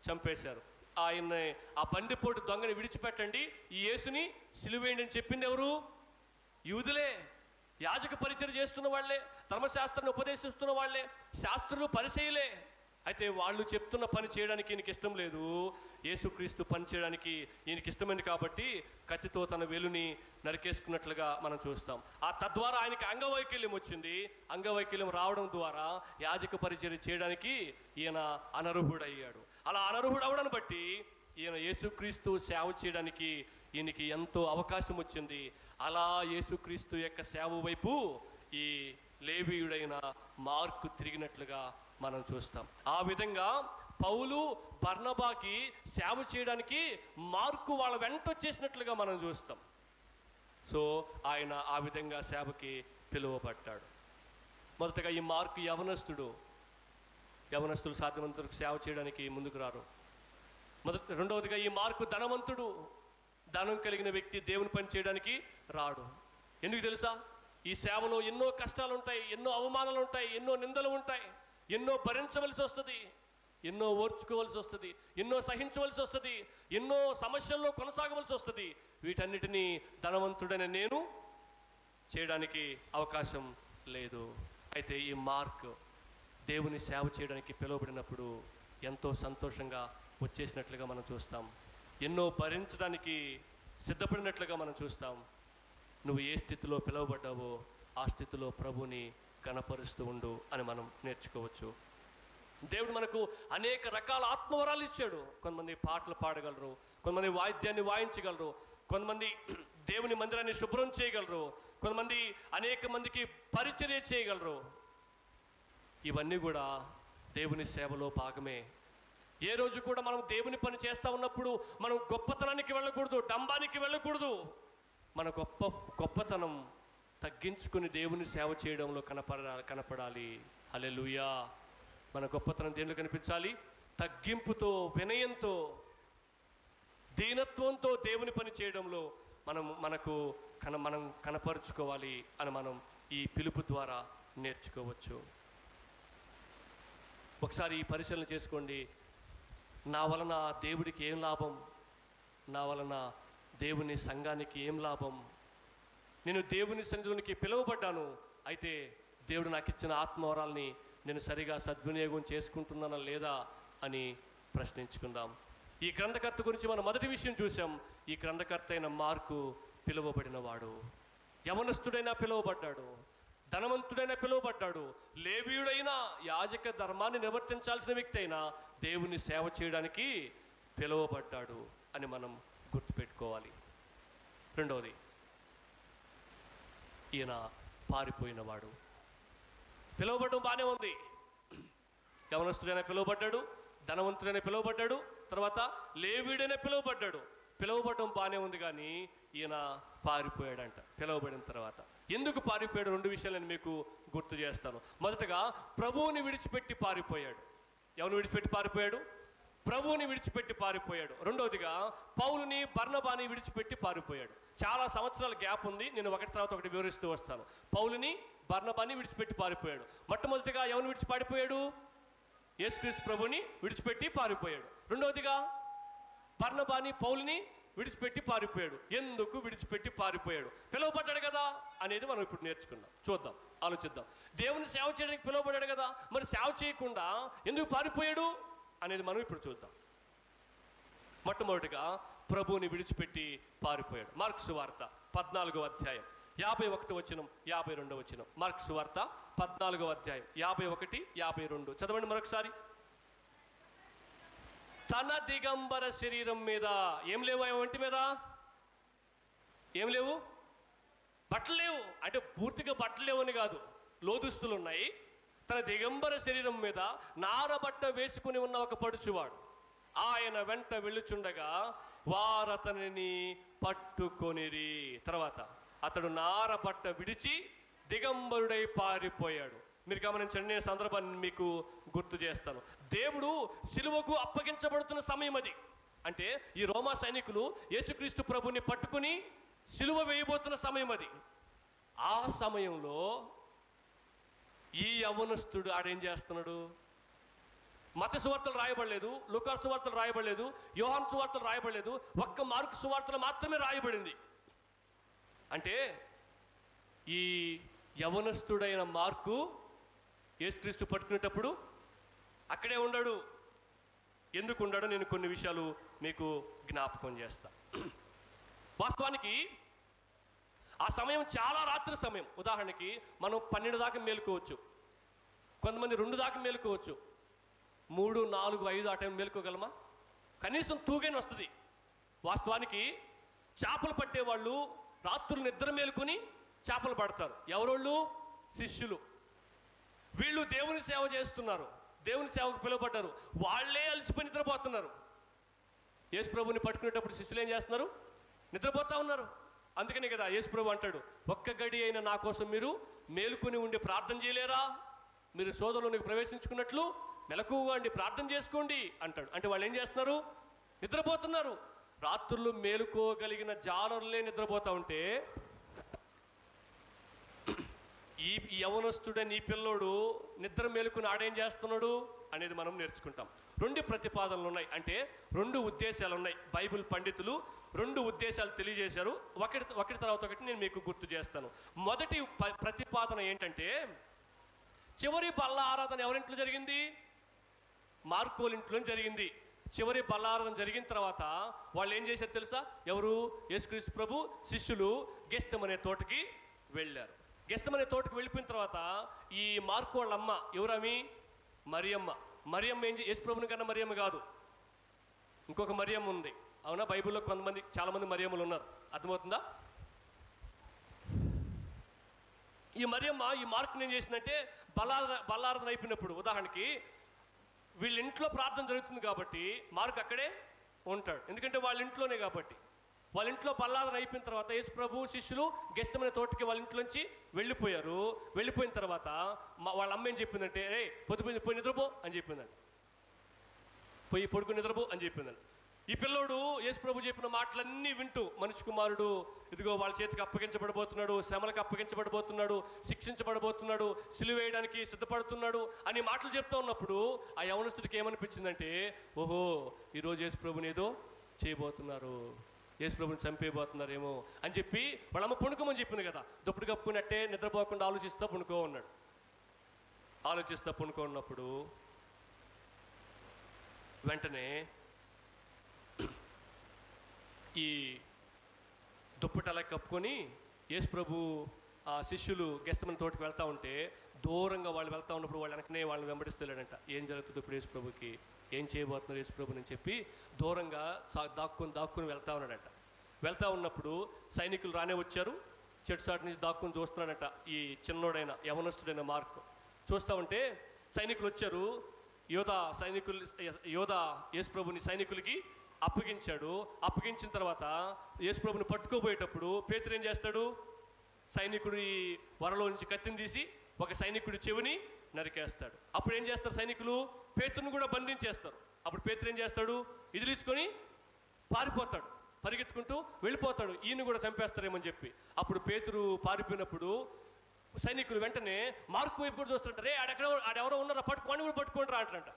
చంపేశారు. ఆయన ఆ బండిపోటు దొంగని విడిచిపెట్టండి, ఈ యేసుని సిలువేయండి అని చెప్పింది ఎవరు? యూదులే. యాజక పరిచర్య చేస్తున్న వాళ్ళే, ధర్మశాస్త్రాన్ని ఉపదేశిస్తున్న వాళ్ళే, శాస్త్రులు పరిచయలే. అయితే వాళ్ళు చెప్తున్న పని చేయడానికి ఈయనకి ఇష్టం లేదు. యేసుక్రీస్తు పని చేయడానికి ఈయనకి ఇష్టమైంది కాబట్టి కత్తితో తన వేలుని నరికేసుకున్నట్లుగా మనం చూస్తాం. తద్వారా ఆయనకి అంగవైకల్యం వచ్చింది. అంగవైకల్యం రావడం ద్వారా యాజక పరిచర్య చేయడానికి ఈయన అనర్హుడయ్యాడు. అలా అనర్హుడు అవడాన్ని బట్టి ఈయన యేసుక్రీస్తు సేవ చేయడానికి ఈయనకి ఎంతో అవకాశం వచ్చింది. అలా యేసుక్రీస్తు యొక్క సేవ వైపు ఈ లేవీయుడైన మార్కు తిరిగినట్లుగా మనం చూస్తాం. ఆ విధంగా పౌలు బర్నబాకి సేవ చేయడానికి మార్కు వాళ్ళ వెంట వచ్చేసినట్లుగా మనం చూస్తాం. సో ఆయన ఆ విధంగా సేవకి పిలువబడ్డాడు. మొదటగా ఈ మార్కు యవనస్తులు సాధ్యమంతరకు సేవ చేయడానికి ముందుకు రారు. రెండవదిగా ఈ మార్కు ధనవంతుడు. ధనం కలిగిన వ్యక్తి దేవుని పని చేయడానికి రాడు. ఎందుకు తెలుసా? ఈ సేవలో ఎన్నో కష్టాలు ఉంటాయి, ఎన్నో అవమానాలు ఉంటాయి, ఎన్నో నిందలు ఉంటాయి, ఎన్నో భరించవలసి వస్తుంది, ఎన్నో ఓర్చుకోవలసి వస్తుంది, ఎన్నో సహించవలసి వస్తుంది, ఎన్నో సమస్యల్లో కొనసాగవలసి వస్తుంది. వీటన్నిటినీ ధనవంతుడైన నేను చేయడానికి అవకాశం లేదు. అయితే ఈ మార్క్ దేవుని సేవ చేయడానికి పిలువబడినప్పుడు ఎంతో సంతోషంగా వచ్చేసినట్లుగా మనం చూస్తాం. ఎన్నో భరించడానికి సిద్ధపడినట్లుగా మనం చూస్తాం. నువ్వు ఏ స్థితిలో పిలువబడ్డావో ఆ స్థితిలో ప్రభుని కనపరుస్తూ ఉండు అని మనం నేర్చుకోవచ్చు. దేవుడు మనకు అనేక రకాల ఆత్మవరాలు ఇచ్చాడు. కొంతమంది పాటలు పాడగలరు, కొంతమంది వాయిద్యాన్ని వాయించగలరు, కొంతమంది దేవుని మందిరాన్ని శుభ్రం చేయగలరు, కొంతమంది అనేక మందికి పరిచర్య చేయగలరు. ఇవన్నీ కూడా దేవుని సేవలో భాగమే. ఏ రోజు కూడా మనం దేవుని పని చేస్తూ ఉన్నప్పుడు మనం గొప్పతనానికి వెళ్ళకూడదు, డంబానికి వెళ్ళకూడదు. మన గొప్పతనం తగ్గించుకుని దేవుని సేవ చేయడంలో కనపడాలి. హల్లెలూయా. మన గొప్పతనం దేనిలో కనిపించాలి? తగ్గింపుతో, వినయంతో, దీనత్వంతో దేవుని పని చేయడంలో మనం కనపరుచుకోవాలి అని మనం ఈ పిలుపు ద్వారా నేర్చుకోవచ్చు. ఒకసారి ఈ పరిశీలన చేసుకోండి. నా వలన దేవుడికి ఏం లాభం? నా వలన దేవుని సంఘానికి ఏం లాభం? నేను దేవుని సన్నిధిలోనికి పిలువబడ్డాను, అయితే దేవుడు నాకు ఇచ్చిన ఆత్మవరాల్ని నేను సరిగా సద్వినియోగం చేసుకుంటున్నానా లేదా అని ప్రశ్నించుకుందాం. ఈ గ్రంథకర్త గురించి మనం మొదటి విషయం చూసాం. ఈ గ్రంథకర్త అయిన మార్కు పిలువబడినవాడు, యవనస్తుడైనా పిలువబడ్డాడు, ధనవంతుడైనా పిలువబడ్డాడు, లేవీయుడైనా, యాజక ధర్మాన్ని నిర్వర్తించాల్సిన వ్యక్తి అయినా దేవుని సేవ చేయడానికి పిలువబడ్డాడు అని మనం గుర్తుపెట్టుకోవాలి. రెండవది, ఈయన పారిపోయినవాడు. పిలువబడడం బాగానే ఉంది. యవనస్తుడైనా పిలువబడ్డాడు, ధనవంతుడైనా పిలువబడ్డాడు, తర్వాత లేవీయుడైనా పిలువబడ్డాడు. పిలువబడడం బాగానే ఉంది, కానీ ఈయన పారిపోయాడంట పిలువబడిన తర్వాత. ఎందుకు పారిపోయాడు? రెండు విషయాలు నేను మీకు గుర్తు చేస్తాను. మొదటగా ప్రభువుని విడిచిపెట్టి పారిపోయాడు. ఎవరిని విడిచిపెట్టి పారిపోయాడు? ప్రభువుని విడిచిపెట్టి పారిపోయాడు. రెండవదిగా పౌలుని, బర్నబాని విడిచిపెట్టి పారిపోయాడు. చాలా సంవత్సరాల గ్యాప్ ఉంది, నేను ఒకటి తర్వాత ఒకటి వివరిస్తూ వస్తాను. పౌలుని, బర్నబాని విడిచిపెట్టి పారిపోయాడు. మొట్టమొదటిగా ఎవరిని విడిచి పారిపోయాడు? యేసుక్రీస్తు ప్రభుని విడిచిపెట్టి పారిపోయాడు. రెండవదిగా బర్నబాని, పౌలుని విడిచిపెట్టి పారిపోయాడు. ఎందుకు విడిచిపెట్టి పారిపోయాడు? పిలువబడ్డాడు కదా అనేది మనం ఇప్పుడు నేర్చుకుందాం, చూద్దాం, ఆలోచిద్దాం. దేవుని సేవ చేయడానికి పిలువబడ్డాడు కదా, మరి సేవ చేయకుండా ఎందుకు పారిపోయాడు అనేది మనం ఇప్పుడు చూద్దాం. మొట్టమొదటిగా ప్రభువుని విడిచిపెట్టి పారిపోయాడు. మార్కు సువార్త 14వ అధ్యాయం 51వ వచనం, 52వ వచనం. మార్కు సువార్త 14వ అధ్యాయం 51, 52 చదవండి మరొకసారి. తన దిగంబర శరీరం మీద ఏం లేవు, ఒంటి మీద ఏం లేవు, బట్టలు లేవు. అంటే పూర్తిగా బట్టలు లేవని కాదు, లోదుస్తులు ఉన్నాయి. తన దిగంబర శరీరం మీద నారబట్ట వేసుకుని ఉన్న ఒక పడుచువాడు ఆయన వెంట వెళ్ళుచుండగా వారతనిని పట్టుకొనిరి. తర్వాత అతడు నారబట్ట విడిచి దిగంబరుడై పారిపోయాడు. మీరు గమనించండి, నేను సందర్భాన్ని మీకు గుర్తు చేస్తాను. దేవుడు సిలువకు అప్పగించబడుతున్న సమయం అది. అంటే ఈ రోమా సైనికులు యేసుక్రీస్తు ప్రభుని పట్టుకుని సిలువ వేయబోతున్న సమయం అది. ఆ సమయంలో ఈ యవ్వనస్తుడు ఆడేం చేస్తున్నాడు? మత సువార్తలు రాయబడలేదు, లూకా సువార్తలు రాయబడలేదు, యోహాను సువార్తలు రాయబడలేదు, ఒక్క మార్కు సువార్తలు మాత్రమే రాయబడింది. అంటే ఈ యవ్వనస్తుడైన మార్కు యేసుక్రీస్తు పట్టుకునేటప్పుడు అక్కడే ఉన్నాడు. ఎందుకు ఉన్నాడో నేను కొన్ని విషయాలు మీకు జ్ఞాపకం చేస్తా. వాస్తవానికి ఆ సమయం చాలా రాత్రి సమయం. ఉదాహరణకి మనం 12 దాకా మేలుకోవచ్చు, కొంతమంది 2 దాకా మేలుకోవచ్చు, 3, 4, 5 ఆ టైం మేలుకోగలమా? కనీసం తూగని వస్తుంది. వాస్తవానికి చేపలు పట్టేవాళ్ళు రాత్రులు నిద్ర మేలుకొని చేపలు పడతారు. ఎవరోళ్ళు? శిష్యులు. వీళ్ళు దేవుని సేవ చేస్తున్నారు, దేవుని సేవకు పిలువబడ్డారు, వాళ్ళే అలసిపోయి నిద్రపోతున్నారు. యేసు ప్రభుని పట్టుకునేటప్పుడు శిష్యులు ఏం చేస్తున్నారు? నిద్రపోతా ఉన్నారు. అందుకనే కదా యేసు ప్రభు అంటాడు, ఒక్క గడి అయినా నా కోసం మీరు మేలుకొని ఉండి ప్రార్థన చేయలేరా? మీరు సోదరులోనికి ప్రవేశించుకున్నట్లు మెలకువగా ఉండి ప్రార్థన చేసుకోండి అంటాడు. అంటే వాళ్ళు ఏం చేస్తున్నారు? నిద్రపోతున్నారు. రాత్రులు మేలుకోగలిగిన జాలరులే నిద్రపోతా ఉంటే ఈ యవనస్తుడని ఈ పిల్లోడు నిద్ర మేలుకుని ఆడేం చేస్తున్నాడు అనేది మనం నేర్చుకుంటాం. 2 ప్రతిపాదనలు ఉన్నాయి, అంటే 2 ఉద్దేశాలు ఉన్నాయి. బైబిల్ పండితులు 2 ఉద్దేశాలు తెలియజేశారు. ఒకటి తర్వాత ఒకటి నేను మీకు గుర్తు చేస్తాను. మొదటి ప్రతిపాదన ఏంటంటే, చివరి బల్ల ఆరాధన ఎవరింట్లో జరిగింది? మార్కోల ఇంట్లో జరిగింది. చివరి బల్ల ఆరాధన జరిగిన తర్వాత వాళ్ళు ఏం చేశారు తెలుసా? ఎవరు? యేసుక్రీస్తు ప్రభు శిష్యులు గెస్తమనే తోటకి వెళ్ళారు. గెస్తమనే తోటకి వెళ్ళిపోయిన తర్వాత ఈ మార్కు వాళ్ళ అమ్మ, ఎవరమి? మరియమ్మ. మరియమ్మ యేసు ప్రభుని కన్నా మరియమ్మ కాదు, ఇంకొక మరియమ్మ ఉంది. అవునా? బైబిల్లో చాలామంది మరియమ్మలు ఉన్నారు. అర్థమవుతుందా? ఈ మరియమ్మ ఈ మార్కుని ఏం చేసిందంటే, బల్లారాధన అయిపోయినప్పుడు, ఉదాహరణకి వీళ్ళ ఇంట్లో ప్రార్థన జరుగుతుంది కాబట్టి మార్కు అక్కడే ఉంటాడు, ఎందుకంటే వాళ్ళ ఇంట్లోనే కాబట్టి. వాళ్ళ ఇంట్లో బల్లారాధన అయిపోయిన తర్వాత యేసు ప్రభు శిష్యులు గెస్తమనే తోటకి వాళ్ళ ఇంట్లోంచి వెళ్ళిపోయారు. వెళ్ళిపోయిన తర్వాత వాళ్ళ అమ్మ ఏం చెప్పిందంటే, రే పొద్దుపోయింది, పోయి నిద్రపో అని చెప్పిందండి. పోయి పడుకుని నిద్రపో అని చెప్పిందండి. ఈ పిల్లోడు యేసు ప్రభు చెప్పిన మాటలన్నీ వింటూ, మనిషి కుమారుడు ఇదిగో వాళ్ళ చేతికి అప్పగించబడబోతున్నాడు, శ్రమలకు అప్పగించబడబోతున్నాడు, శిక్షించబడబోతున్నాడు, సిలువ వేయడానికి సిద్ధపడుతున్నాడు అని మాటలు చెప్తూ ఉన్నప్పుడు ఆ యవనస్తుడికి ఏమనిపించిందంటే, ఓహో ఈరోజు యేసు ప్రభుని ఏదో చేయబోతున్నారు, యేసు ప్రభుని చంపేయబోతున్నారేమో అని చెప్పి వాళ్ళ అమ్మ పుణుకోమని చెప్పింది కదా. దుప్పటి కప్పుకున్నట్టే నిద్రపోకుండా ఆలోచిస్తా పుణుకో ఉన్నాడు. ఆలోచిస్తా పుణుకో ఉన్నప్పుడు వెంటనే ఈ దుప్పటి అలా కప్పుకొని యేసు ప్రభు ఆ శిష్యులు గెస్తమనే తోటకి వెళ్తూ ఉంటే, దూరంగా వాళ్ళు వెళ్తూ ఉన్నప్పుడు వాళ్ళ వెనకనే వాళ్ళని వెంబడిస్తలేడంట. ఏం జరుగుతుంది ఇప్పుడు యేసు ప్రభుకి, ఏం చేయబోతున్నారు యేసు ప్రభుని చెప్పి దూరంగా దాక్కుని వెళ్తా ఉన్నాడంట. వెళ్తూ ఉన్నప్పుడు సైనికులు రానే వచ్చారు. చెట్టు సాటి నుంచి దాక్కుని చూస్తున్నాడంట ఈ చిన్నోడైన యవనస్తుడైన మార్కు. చూస్తూ ఉంటే సైనికులు వచ్చారు. యోధ యేసు ప్రభుని సైనికులకి అప్పగించాడు. అప్పగించిన తర్వాత యేసు ప్రభుని పట్టుకోబోయేటప్పుడు పేతురు ఏం చేస్తాడు? సైనికుడి వరలో నుంచి కత్తిని తీసి ఒక సైనికుడి చెవిని నరికేస్తాడు. అప్పుడు ఏం చేస్తారు సైనికులు? పేతురుని కూడా బంధించేస్తారు. అప్పుడు పేతురు ఏం చేస్తాడు? ఎదిరించుకొని పారిపోతాడు, పరిగెత్తుకుంటూ వెళ్ళిపోతాడు, ఈయన కూడా చంపేస్తారేమని చెప్పి. అప్పుడు పేతురు పారిపోయినప్పుడు సైనికులు వెంటనే మార్కు వైపు కూడా చూస్తుంటారు. రే ఆడెవరో ఉన్నారా, వాడిని కూడా పట్టుకుంటారా అంటారంట.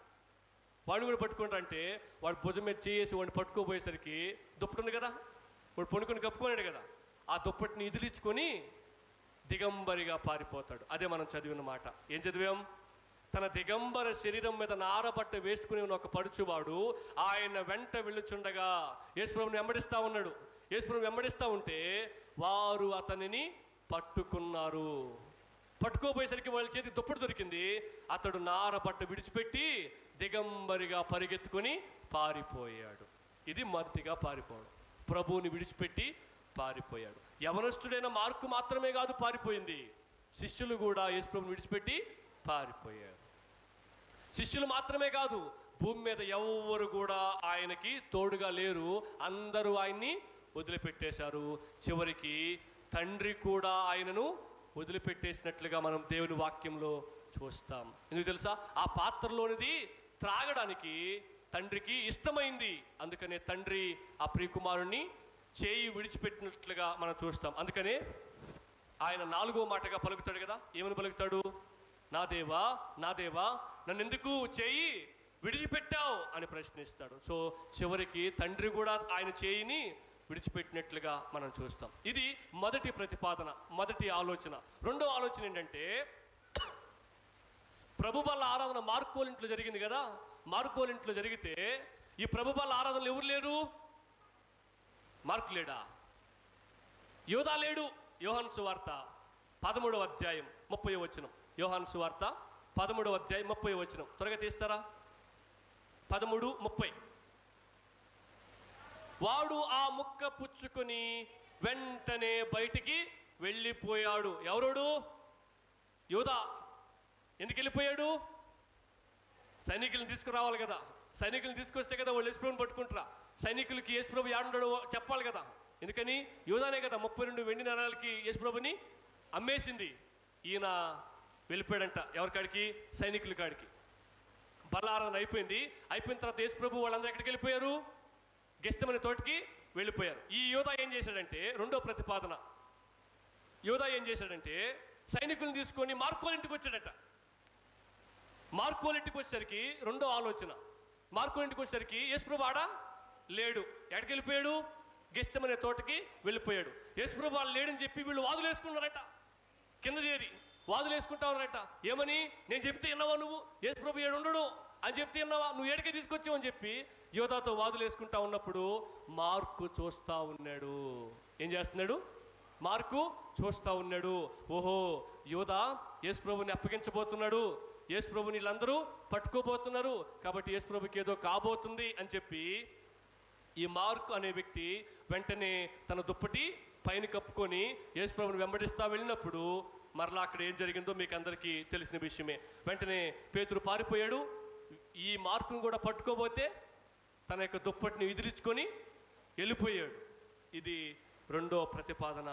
వాడిని కూడా పట్టుకుంటారా అంటే వాడు భుజం మీద చేసి వాడిని పట్టుకోబోయేసరికి దుప్పటి ఉంది కదా, వాడు పొనుకొని కప్పుకున్నాడు కదా, ఆ దుప్పటిని ఎదిరించుకొని దిగంబరిగా పారిపోతాడు. అదే మనం చదివిన మాట. ఏం చదివాం? తన దిగంబర శరీరం మీద నారబట్ట వేసుకుని ఉన్న ఒక పడుచువాడు ఆయన వెంట వెళ్ళుచుండగా యేసు ప్రభుని వెంబడిస్తూ ఉన్నాడు. యేసు ప్రభుని వెంబడిస్తూ ఉంటే వారు అతనిని పట్టుకున్నారు. పట్టుకోబోయేసరికి వాళ్ళ చేతికి దుప్పటి దొరికింది. అతడు నారబట్ట విడిచిపెట్టి దిగంబరిగా పరిగెత్తుకొని పారిపోయాడు. ఇది మొదటిగా పారిపోవడం. ప్రభువుని విడిచిపెట్టి పారిపోయాడు. యవనస్తుడైన మార్కు మాత్రమే కాదు పారిపోయింది, శిష్యులు కూడా యేసుప్రభుని విడిచిపెట్టి పారిపోయారు. శిష్యులు మాత్రమే కాదు, భూమి మీద ఎవరు కూడా ఆయనకి తోడుగా లేరు, అందరూ ఆయన్ని వదిలిపెట్టేశారు. చివరికి తండ్రి కూడా ఆయనను వదిలిపెట్టేసినట్లుగా మనం దేవుని వాక్యంలో చూస్తాం. ఎందుకు తెలుసా? ఆ పాత్రలోనిది త్రాగడానికి తండ్రికి ఇష్టమైంది. అందుకనే తండ్రి ఆ ప్రియకుమారుణ్ణి చేయి విడిచిపెట్టినట్లుగా మనం చూస్తాం. అందుకనే ఆయన 4వ మాటగా పలుకుతాడు కదా. ఏమని పలుకుతాడు? నా దేవా, నా దేవా, నన్ను ఎందుకు చేయి విడిచిపెట్టావు అని ప్రశ్నిస్తాడు. సో చివరికి తండ్రి కూడా ఆయన చేయిని విడిచిపెట్టినట్లుగా మనం చూస్తాం. ఇది మొదటి ప్రతిపాదన, మొదటి ఆలోచన. రెండో ఆలోచన ఏంటంటే, ప్రభుబల ఆరాధన మార్కోల ఇంట్లో జరిగింది కదా. మార్కోల ఇంట్లో జరిగితే ఈ ప్రభుబల ఆరాధనలు ఎవరు లేరు? మార్కు లేడా? యోధా లేడు. యోహాను సువార్త 13వ అధ్యాయం 30వ వచనం. యోహాను సువార్త 13వ అధ్యాయం 30వ వచనం. త్వరగా తీస్తారా? 13:30. వాడు ఆ ముక్క పుచ్చుకొని వెంటనే బయటికి వెళ్ళిపోయాడు. ఎవరోడు? యోధా. ఎందుకు వెళ్ళిపోయాడు? సైనికులను తీసుకురావాలి కదా. సైనికులను తీసుకొస్తే కదా వాళ్ళు యేసుప్రభుని పట్టుకుంటారా. సైనికులకి యేసుప్రభు యాడుండడో చెప్పాలి కదా. ఎందుకని? యోధానే కదా 32 వెండి నాణాలకి యేసుప్రభుని అమ్మేసింది. ఈయన వెళ్ళిపోయాడంట. ఎవరి కాడికి? సైనికుల కాడికి. బలారాధన అయిపోయింది. అయిపోయిన తర్వాత యేసుప్రభు వాళ్ళందరూ ఎక్కడికి వెళ్ళిపోయారు? గెస్తమనే తోటకి వెళ్ళిపోయారు. ఈ యోధా ఏం చేశాడంటే, రెండో ప్రతిపాదన, యోధా ఏం చేశాడంటే సైనికులను తీసుకొని మార్కోల ఇంటికి వచ్చాడట. మార్కోల ఇంటికి వచ్చేసరికి రెండో ఆలోచన, మార్కోల ఇంటికి వచ్చేసరికి యేసుప్రభు ఆడ లేడు. ఎక్కడికి వెళ్ళిపోయాడు? గెస్తమనే తోటకి వెళ్ళిపోయాడు. యేసుప్రభు వాళ్ళు లేడని చెప్పి వీళ్ళు వాదులు వేసుకున్నారట. కింద చేరి వాదులు వేసుకుంటా ఉన్నారట. ఏమని? నేను చెప్తే విన్నావా నువ్వు? యేసుప్రభు ఏడు ఉండడు అని చెప్తే విన్నావా? నువ్వు ఏడికే తీసుకొచ్చావు అని చెప్పి యోధాతో వాదులు వేసుకుంటా ఉన్నప్పుడు మార్కు చూస్తా ఉన్నాడు. ఏం చేస్తున్నాడు? మార్కు చూస్తా ఉన్నాడు. ఓహో, యోధా యేసుప్రభుని అప్పగించబోతున్నాడు, యేసుప్రభుని వీళ్ళందరూ పట్టుకోబోతున్నారు, కాబట్టి యేసుప్రభుకి ఏదో కాబోతుంది అని చెప్పి ఈ మార్కు అనే వ్యక్తి వెంటనే తన దుప్పటి పైన కప్పుకొని యేసుప్రభుని వెంబడిస్తా వెళ్ళినప్పుడు మరలా అక్కడ ఏం జరిగిందో మీకు అందరికీ తెలిసిన విషయమే. వెంటనే పేతురు పారిపోయాడు. ఈ మార్కును కూడా పట్టుకోబోతే తన యొక్క దుప్పటిని విదిరించుకొని వెళ్ళిపోయాడు. ఇది రెండో ప్రతిపాదన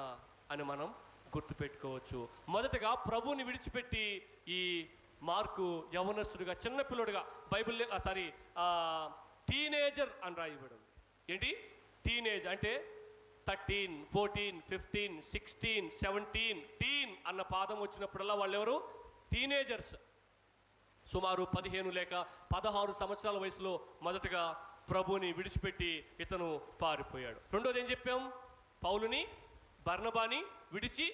అని మనం గుర్తుపెట్టుకోవచ్చు. మొదటగా ప్రభువుని విడిచిపెట్టి ఈ మార్కు యవనస్తుడిగా, చిన్నపిల్లడుగా, బైబిల్ టీనేజర్ అని రాయబడింది. ఏంటి? టీనేజ్ అంటే 13, 14, 15, 16, 17, టీన్ అన్న పాదం వచ్చినప్పుడల్లా వాళ్ళు ఎవరు? టీనేజర్స్. సుమారు 15 లేక 16 సంవత్సరాల వయసులో మొదటగా ప్రభుని విడిచిపెట్టి ఇతను పారిపోయాడు. రెండోది ఏం చెప్పాం? పౌలుని బర్నబాని విడిచి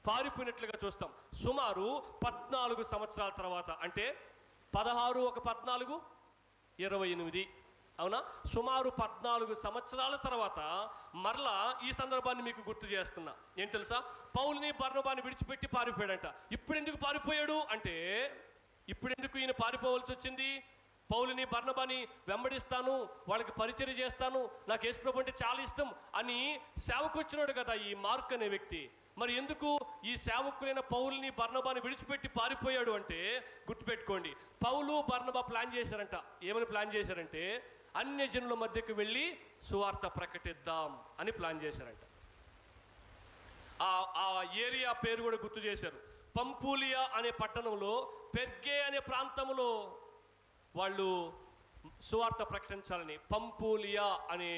పారిపోయినట్లుగా చూస్తాం. సుమారు 14 సంవత్సరాల తర్వాత, అంటే 16 ఒక 14 28, అవునా? సుమారు 14 సంవత్సరాల తర్వాత మరలా ఈ సందర్భాన్ని మీకు గుర్తు చేస్తున్నా. ఏం తెలుసా? పౌలుని బర్నబాని విడిచిపెట్టి పారిపోయాడంట. ఇప్పుడు ఎందుకు పారిపోయాడు అంటే, ఇప్పుడు ఎందుకు ఈయన పారిపోవలసి వచ్చింది? పౌలుని బర్నబాని వెంబడిస్తాను, వాళ్ళకి పరిచర్య చేస్తాను, నాకు యేసుప్రభు అంటే చాలా ఇష్టం అని సేవకు వచ్చినాడు కదా ఈ మార్క్ అనే వ్యక్తి. మరి ఎందుకు ఈ సేవకులైన పౌలుని బర్నబాని విడిచిపెట్టి పారిపోయాడు అంటే, గుర్తుపెట్టుకోండి, పౌలు బర్నబా ప్లాన్ చేశారంట. ఏమని ప్లాన్ చేశారంటే, అన్యజనుల మధ్యకు వెళ్ళి సువార్త ప్రకటిద్దాం అని ప్లాన్ చేశారంట. ఆ ఏరియా పేరు కూడా గుర్తు చేశారు. పంపూలియా అనే పట్టణంలో, పెర్గే అనే ప్రాంతంలో వాళ్ళు సువార్త ప్రకటించాలని. పంపూలియా అనే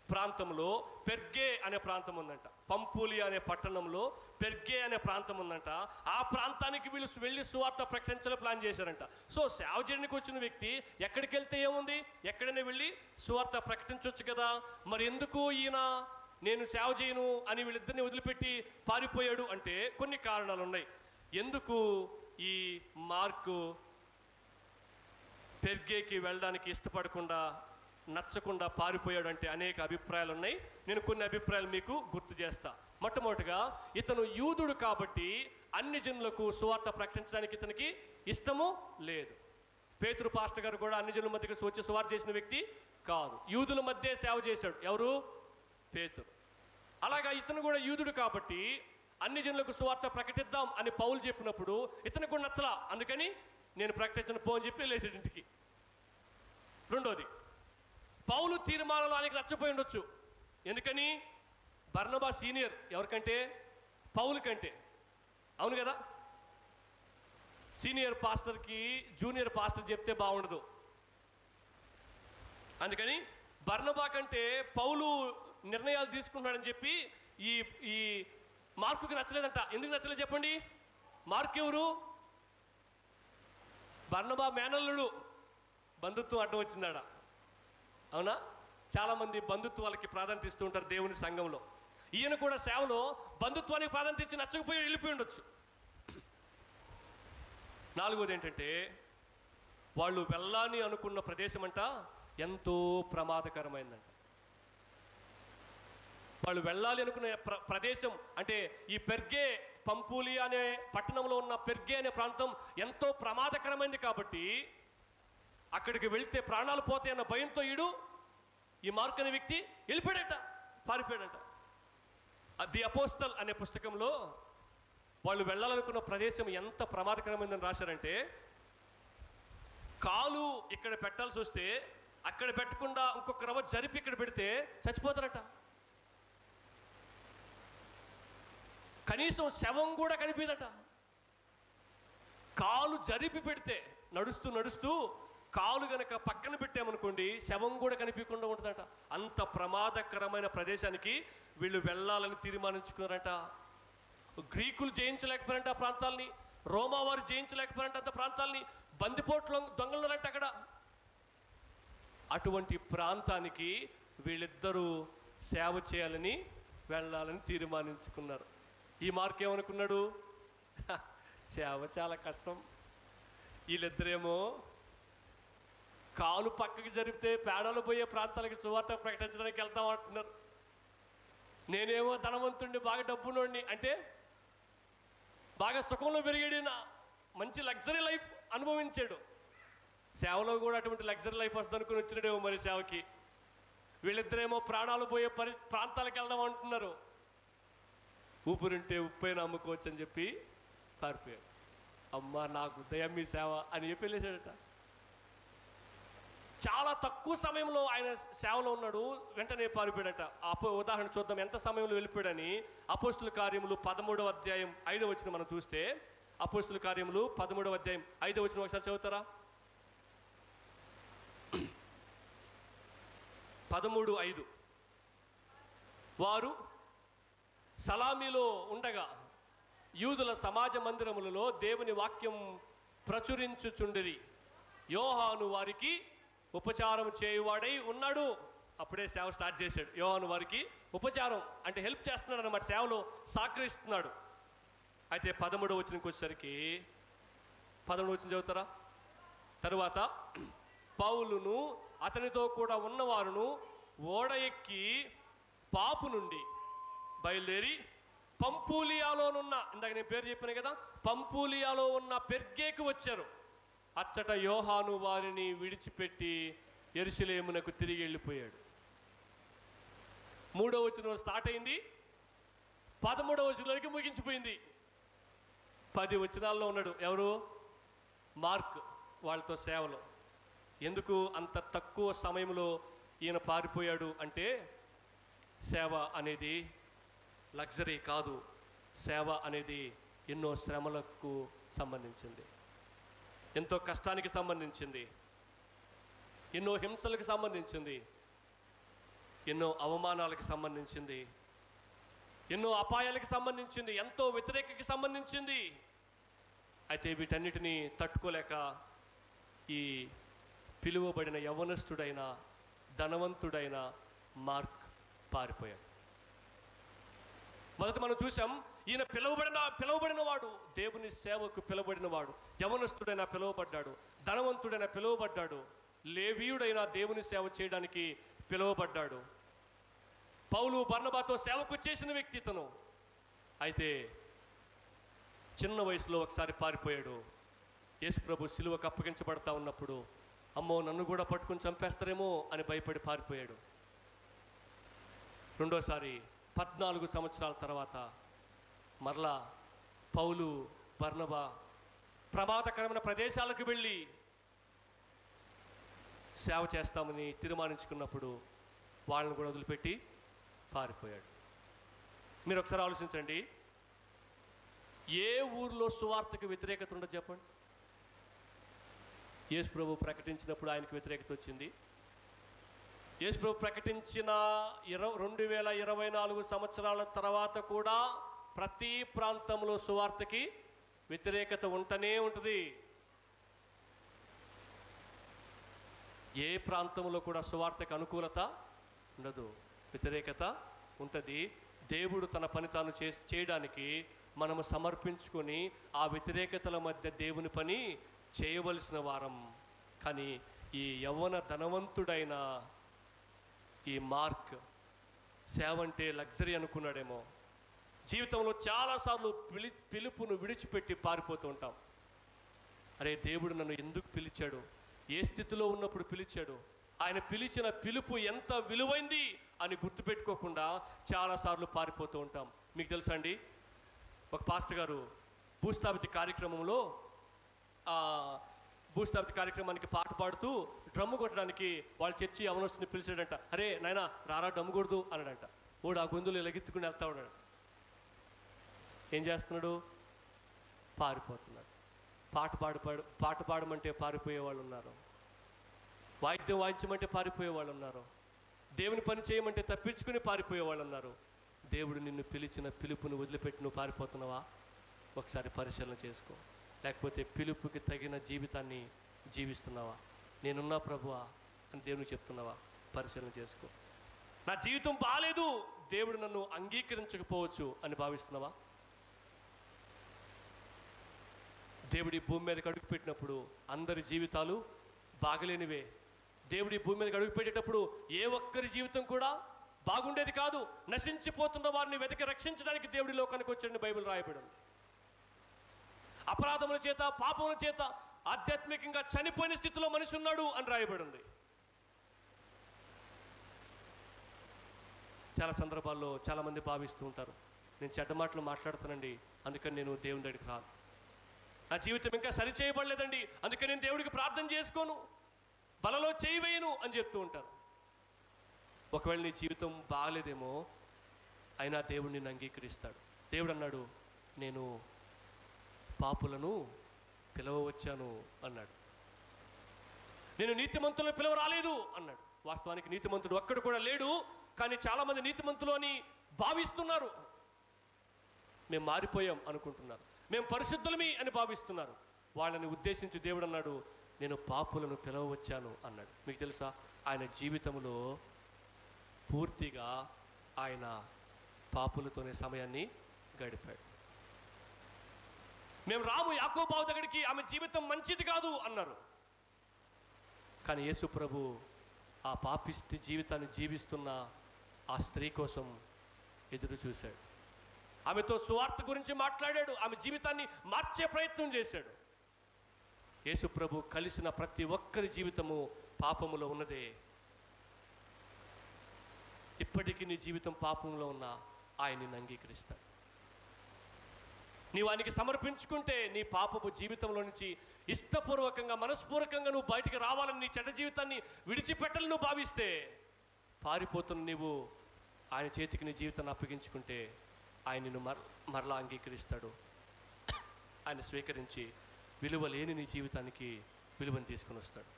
ప్రాంతంలో పెర్గే అనే ప్రాంతం ఉందంట. పంపూలియా అనే పట్టణంలో పెర్గే అనే ప్రాంతం ఉందంట. ఆ ప్రాంతానికి వీళ్ళు వెళ్ళి సువార్త ప్రకటించాలని ప్లాన్ చేశారంట. సో సేవ చేయడానికి వచ్చిన వ్యక్తి ఎక్కడికి వెళ్తే ఏముంది? ఎక్కడైనా వెళ్ళి సువార్త ప్రకటించవచ్చు కదా. మరి ఎందుకు ఈయన నేను సేవ చేయను అని వీళ్ళిద్దరిని వదిలిపెట్టి పారిపోయాడు అంటే కొన్ని కారణాలు ఉన్నాయి. ఎందుకు ఈ మార్కు పెర్గేకి వెళ్ళడానికి ఇష్టపడకుండా, నచ్చకుండా పారిపోయాడు అంటే అనేక అభిప్రాయాలు ఉన్నాయి. నేను కొన్ని అభిప్రాయాలు మీకు గుర్తు చేస్తా. మొట్టమొదటిగా, ఇతను యూదుడు కాబట్టి అన్ని జనులకు సువార్త ప్రకటించడానికి ఇతనికి ఇష్టము లేదు. పేతురు పాస్టర్ గారు కూడా అన్ని జనుల మధ్యకి వచ్చి సువార్త చేసిన వ్యక్తి కాదు. యూదుల మధ్య సేవ చేశాడు. ఎవరు? పేతురు. అలాగా ఇతను కూడా యూదుడు కాబట్టి అన్ని జనులకు సువార్త ప్రకటిద్దాం అని పౌలు చెప్పినప్పుడు ఇతను కూడా నచ్చలా. అందుకని నేను ప్రకటించను పో అని చెప్పి లేచాడు ఇంటికి. రెండోది, పౌలు తీర్మానాలు ఆయనకి నచ్చపోయి ఉండొచ్చు. ఎందుకని? బర్నబా సీనియర్ ఎవరికంటే? పౌలు కంటే. అవును కదా? సీనియర్ పాస్టర్కి జూనియర్ పాస్టర్ చెప్తే బాగుండదు. అందుకని బర్నబా కంటే పౌలు నిర్ణయాలు తీసుకుంటున్నాడని చెప్పి ఈ ఈ మార్కుకి నచ్చలేదంట. ఎందుకు నచ్చలేదు చెప్పండి? మార్కు ఎవరు? బర్నబా మేనల్లుడు. బంధుత్వం అడ్డం వచ్చిందాడ. అవునా? చాలామంది బంధుత్వాలకి ప్రాధాన్యత ఇస్తూ ఉంటారు దేవుని సంఘంలో. ఈయన కూడా సేవలో బంధుత్వానికి ప్రాధాన్యత ఇచ్చి నచ్చకపోయి వెళ్ళిపోయి ఉండొచ్చు. నాలుగోది ఏంటంటే, వాళ్ళు వెళ్ళాలని అనుకున్న ప్రదేశం అంట ఎంతో ప్రమాదకరమైందంట. వాళ్ళు వెళ్ళాలి అనుకునే ప్రదేశం అంటే ఈ పెర్గే, పంపూలి అనే పట్టణంలో ఉన్న పెర్గే అనే ప్రాంతం ఎంతో ప్రమాదకరమైంది కాబట్టి అక్కడికి వెళ్తే ప్రాణాలు పోతాయన్న భయంతో ఈ మార్క్ అనే వ్యక్తి వెళ్ళిపోయాడట, పారిపోయాడట. ది అపోస్తల్ అనే పుస్తకంలో వాళ్ళు వెళ్ళాలనుకున్న ప్రదేశం ఎంత ప్రమాదకరమైందని రాశారంటే, కాలు ఇక్కడ పెట్టాల్సి వస్తే అక్కడ పెట్టకుండా ఇంకొక రవ్వ జరిపి ఇక్కడ పెడితే చచ్చిపోతారట. కనీసం శవం కూడా కనిపించదట. కాలు జరిపి పెడితే నడుస్తూ నడుస్తూ కాలు గనక పక్కన పెట్టామనుకోండి శవం కూడా కనిపించకుండా ఉంటుందట. అంత ప్రమాదకరమైన ప్రదేశానికి వీళ్ళు వెళ్ళాలని తీర్మానించుకున్నారట. గ్రీకులు జయించలేకపోయారంట ఆ ప్రాంతాలని, రోమా వారు జయించలేకపోయారంట అంత ప్రాంతాలని, బందిపోట్లు దొంగలున్నారంట అక్కడ. అటువంటి ప్రాంతానికి వీళ్ళిద్దరూ సేవ చేయాలని వెళ్ళాలని తీర్మానించుకున్నారు. ఈ మార్క్ ఏమనుకున్నాడు? సేవ చాలా కష్టం. వీళ్ళిద్దరేమో కాలు పక్కకి జరిపితే పేడలు పోయే ప్రాంతాలకి సువార్త ప్రకటించడానికి వెళ్తాం అంటున్నారు. నేనేమో ధనవంతుడిని, బాగా డబ్బునోడిని, అంటే బాగా సుఖంలో పెరిగాడిన, మంచి లగ్జరీ లైఫ్ అనుభవించాడు. సేవలో కూడా అటువంటి లగ్జరీ లైఫ్ వస్తుంది అనుకుని వచ్చినాడేమో మరి సేవకి. వీళ్ళిద్దరేమో ప్రాణాలు పోయే ప్రాంతాలకు వెళ్దాం అంటున్నారు. ఊపిరింటే ఉప్పైన అమ్ముకోవచ్చు అని చెప్పి పారిపోయాడు. అమ్మ నాకు దయ మీ సేవ అని చెప్పి వెళ్ళేసాడట. చాలా తక్కువ సమయంలో ఆయన సేవలో ఉన్నాడు, వెంటనే పారిపోయాడట. ఉదాహరణ చూద్దాం ఎంత సమయంలో వెళ్ళిపోయాడని. అపోస్తుల కార్యములు 13వ అధ్యాయం 5వ వచనం మనం చూస్తే, అపోస్తుల కార్యములు 13వ అధ్యాయం 5వ వచనం ఒకసారి చదువుతారా? 13:5. వారు సలామీలో ఉండగా యూదుల సమాజ మందిరములలో దేవుని వాక్యం ప్రచురించుచుండిరి. యోహాను వారికి ఉపచారం చేయువాడై ఉన్నాడు. అప్పుడే సేవ స్టార్ట్ చేశాడు. యోహాను వారికి ఉపచారం అంటే హెల్ప్ చేస్తున్నాడు అన్నమాట, సేవలో సహకరిస్తున్నాడు. అయితే 13వ వచనంకి వచ్చేసరికి, 13వ వచనం చదువుతారా? తరువాత పౌలును అతనితో కూడా ఉన్నవారును ఓడ ఎక్కి పాపు నుండి బయలుదేరి పంపూలియాలోనున్న, ఇందాక నేను పేరు చెప్పాను కదా, పంపూలియాలో ఉన్న పెర్గేకు వచ్చారు. అచ్చట యోహాను వారిని విడిచిపెట్టి యెరూషలేమునకు తిరిగి వెళ్ళిపోయాడు. 3వ వచనం స్టార్ట్ అయింది, 13వ వచనం వరకు ముగించిపోయింది. 10 వచనాల్లో ఉన్నాడు ఎవరు? మార్క్ వాళ్ళతో సేవలో. ఎందుకు అంత తక్కువ సమయంలో ఈయన పారిపోయాడు అంటే, సేవ అనేది లగ్జరీ కాదు. సేవ అనేది ఎన్నో శ్రమలకు సంబంధించింది, ఎంతో కష్టానికి సంబంధించింది, ఎన్నో హింసలకు సంబంధించింది, ఎన్నో అవమానాలకు సంబంధించింది, ఎన్నో అపాయాలకు సంబంధించింది, ఎంతో వ్యతిరేకకి సంబంధించింది. అయితే వీటన్నిటినీ తట్టుకోలేక ఈ పిలువబడిన యవ్వనస్తుడైన ధనవంతుడైన మార్క్ పారిపోయాడు. మొదట మనం చూసాం, ఈయన పిలువబడిన వాడు, దేవుని సేవకు పిలువబడిన వాడు, యవనస్తుడైన పిలువబడ్డాడు, ధనవంతుడైన పిలువబడ్డాడు, లేవీయుడైన దేవుని సేవ చేయడానికి పిలువబడ్డాడు. పౌలు బర్నబాతో సేవకు చేసిన వ్యక్తి ఇతను. అయితే చిన్న వయసులో ఒకసారి పారిపోయాడు. యేసు ప్రభు సిలువకు అప్పగించబడతా ఉన్నప్పుడు అమ్మో నన్ను కూడా పట్టుకుని చంపేస్తారేమో అని భయపడి పారిపోయాడు. రెండోసారి 14 సంవత్సరాల తర్వాత మరలా పౌలు బర్నబా ప్రమాదకరమైన ప్రదేశాలకు వెళ్ళి సేవ చేస్తామని తీర్మానించుకున్నప్పుడు వాళ్ళని కూడా వదిలిపెట్టి పారిపోయాడు. మీరు ఒకసారి ఆలోచించండి, ఏ ఊర్లో సువార్తకు వ్యతిరేకత ఉండదు చెప్పండి? యేసు ప్రభు ప్రకటించినప్పుడు ఆయనకు వ్యతిరేకత వచ్చింది. యేసు ప్రభు ప్రకటించిన 2024 సంవత్సరాల తర్వాత కూడా ప్రతి ప్రాంతంలో సువార్తకి వ్యతిరేకత ఉంటూనే ఉంటుంది. ఏ ప్రాంతంలో కూడా సువార్తకు అనుకూలత ఉండదు, వ్యతిరేకత ఉంటుంది. దేవుడు తన పని తాను చేయడానికి మనము సమర్పించుకొని ఆ వ్యతిరేకతల మధ్య దేవుని పని చేయవలసిన వారం. కానీ ఈ యవ్వన ధనవంతుడైన ఈ మార్క్ సేవ అంటే లగ్జరీ అనుకున్నాడేమో. జీవితంలో చాలాసార్లు పిలుపును విడిచిపెట్టి పారిపోతూ ఉంటాం. అరే దేవుడు నన్ను ఎందుకు పిలిచాడు, ఏ స్థితిలో ఉన్నప్పుడు పిలిచాడు, ఆయన పిలిచిన పిలుపు ఎంత విలువైంది అని గుర్తుపెట్టుకోకుండా చాలాసార్లు పారిపోతూ ఉంటాం. మీకు తెలుసా అండి, ఒక పాస్టర్ గారు భూస్థాపిత కార్యక్రమానికి పాట పాడుతూ డ్రమ్ము కొట్టడానికి వాళ్ళ చర్చి యవనస్తుని పిలిచాడంట. అరే నాయనా రారా డ్రమ్ము కొడదు అన్నాడంట. ఓడు ఆ గొంతులు ఎలగెత్తుకుని వెళ్తా ఉన్నాడు. ఏం చేస్తున్నాడు? పారిపోతున్నాడు. పాట పాడమంటే పారిపోయే వాళ్ళు ఉన్నారు, వాయిద్యం వాయించమంటే పారిపోయే వాళ్ళు ఉన్నారు, దేవుని పని చేయమంటే తప్పించుకుని పారిపోయే వాళ్ళు ఉన్నారు. దేవుడు నిన్ను పిలిచిన పిలుపుని వదిలిపెట్టి నువ్వు పారిపోతున్నావా? ఒకసారి పరిశీలన చేసుకో. లేకపోతే పిలుపుకి తగిన జీవితాన్ని జీవిస్తున్నావా? నేనున్నా ప్రభువా అని దేవునికి చెప్తున్నావా? పరిశీలన చేసుకో. నా జీవితం బాగాలేదు, దేవుడు నన్ను అంగీకరించకపోవచ్చు అని భావిస్తున్నావా? దేవుడి భూమి మీదకి అడుగు పెట్టినప్పుడు అందరి జీవితాలు బాగలేనివే. దేవుడి భూమి మీదకి అడుగు పెట్టేటప్పుడు ఏ ఒక్కరి జీవితం కూడా బాగుండేది కాదు. నశించిపోతున్న వారిని వెతికి రక్షించడానికి దేవుడి లోకానికి వచ్చాడని బైబిల్ రాయబడింది. అపరాధముల చేత పాపముల చేత ఆధ్యాత్మికంగా చనిపోయిన స్థితిలో మనిషి ఉన్నాడు అని రాయబడింది. చాలా సందర్భాల్లో చాలామంది భావిస్తూ ఉంటారు, నేను చెడ్డ మాటలు మాట్లాడుతానండి అందుకని నేను దేవుని దగ్గరికి రాను, నా జీవితం ఇంకా సరి చేయబడలేదండి అందుకని నేను దేవుడికి ప్రార్థన చేసుకోను, బలలో చేయి వేయను అని చెప్తూ ఉంటారు. ఒకవేళ నీ జీవితం బాగలేదేమో, అయినా దేవుడు నిన్ను అంగీకరిస్తాడు. దేవుడు అన్నాడు, నేను పాపులను పిలవవచ్చాను అన్నాడు. నేను నీతిమంతులను పిలవ రాలేదు అన్నాడు. వాస్తవానికి నీతిమంతుడు ఒక్కడు కూడా లేడు, కానీ చాలామంది నీతిమంతులు అని భావిస్తున్నారు. మేము మారిపోయాం అనుకుంటున్నారు, మేము పరిశుద్ధులమి అని భావిస్తున్నారు. వాళ్ళని ఉద్దేశించి దేవుడు అన్నాడు, నేను పాపులను పిలవవచ్చాను అన్నాడు. మీకు తెలుసా, ఆయన జీవితంలో పూర్తిగా ఆయన పాపులతోనే సమయాన్ని గడిపాడు. మేము రాము యాకోబావు దగ్గరికి, ఆమె జీవితం మంచిది కాదు అన్నారు. కానీ యేసు ప్రభు ఆ పాపిష్టి జీవితాన్ని జీవిస్తున్న ఆ స్త్రీ కోసం ఎదురు చూశాడు. ఆమెతో సువార్త గురించి మాట్లాడాడు, ఆమె జీవితాన్ని మార్చే ప్రయత్నం చేశాడు. యేసు ప్రభు కలిసిన ప్రతి ఒక్కరి జీవితము పాపములో ఉన్నదే. ఇప్పటికీ నీ జీవితం పాపంలో ఉన్నా ఆయన నిన్ను అంగీకరిస్తాడు. నీవు ఆయనకి సమర్పించుకుంటే నీ పాపపు జీవితంలో నుంచి ఇష్టపూర్వకంగా మనస్పూర్వకంగా నువ్వు బయటికి రావాలని, నీ చెడ్డ జీవితాన్ని విడిచిపెట్టాలని నువ్వు భావిస్తే, పారిపోతున్న నీవు ఆయన చేతికి నీ జీవితాన్ని అప్పగించుకుంటే ఆయన నిన్ను మరలా అంగీకరిస్తాడు. ఆయన స్వీకరించి విలువ లేని నీ జీవితానికి విలువను తీసుకొని వస్తాడు.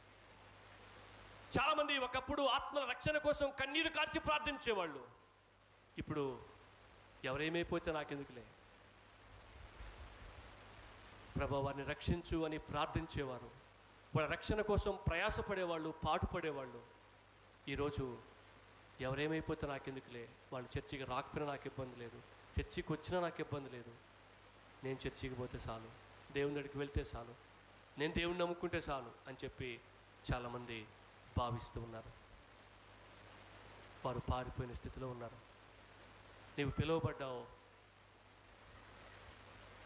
చాలామంది ఒకప్పుడు ఆత్మల రక్షణ కోసం కన్నీరు కార్చి ప్రార్థించేవాళ్ళు, ఇప్పుడు ఎవరేమైపోతే నాకెందుకులే, ప్రభు వారిని రక్షించు అని ప్రార్థించేవారు, వాళ్ళ రక్షణ కోసం ప్రయాసపడేవాళ్ళు, పాటుపడేవాళ్ళు ఈరోజు ఎవరేమైపోతే నాకెందుకులే, వాళ్ళు చర్చికి రాకపోయినా నాకు ఇబ్బంది లేదు, చర్చికి వచ్చినా నాకు ఇబ్బంది లేదు, నేను చర్చికి పోతే చాలు, దేవుని దగ్గరికి వెళ్తే చాలు, నేను దేవుని నమ్ముకుంటే చాలు అని చెప్పి చాలామంది భావిస్తూ ఉన్నారు. వారు పారిపోయిన స్థితిలో ఉన్నారు. నీవు పిలువబడ్డావు,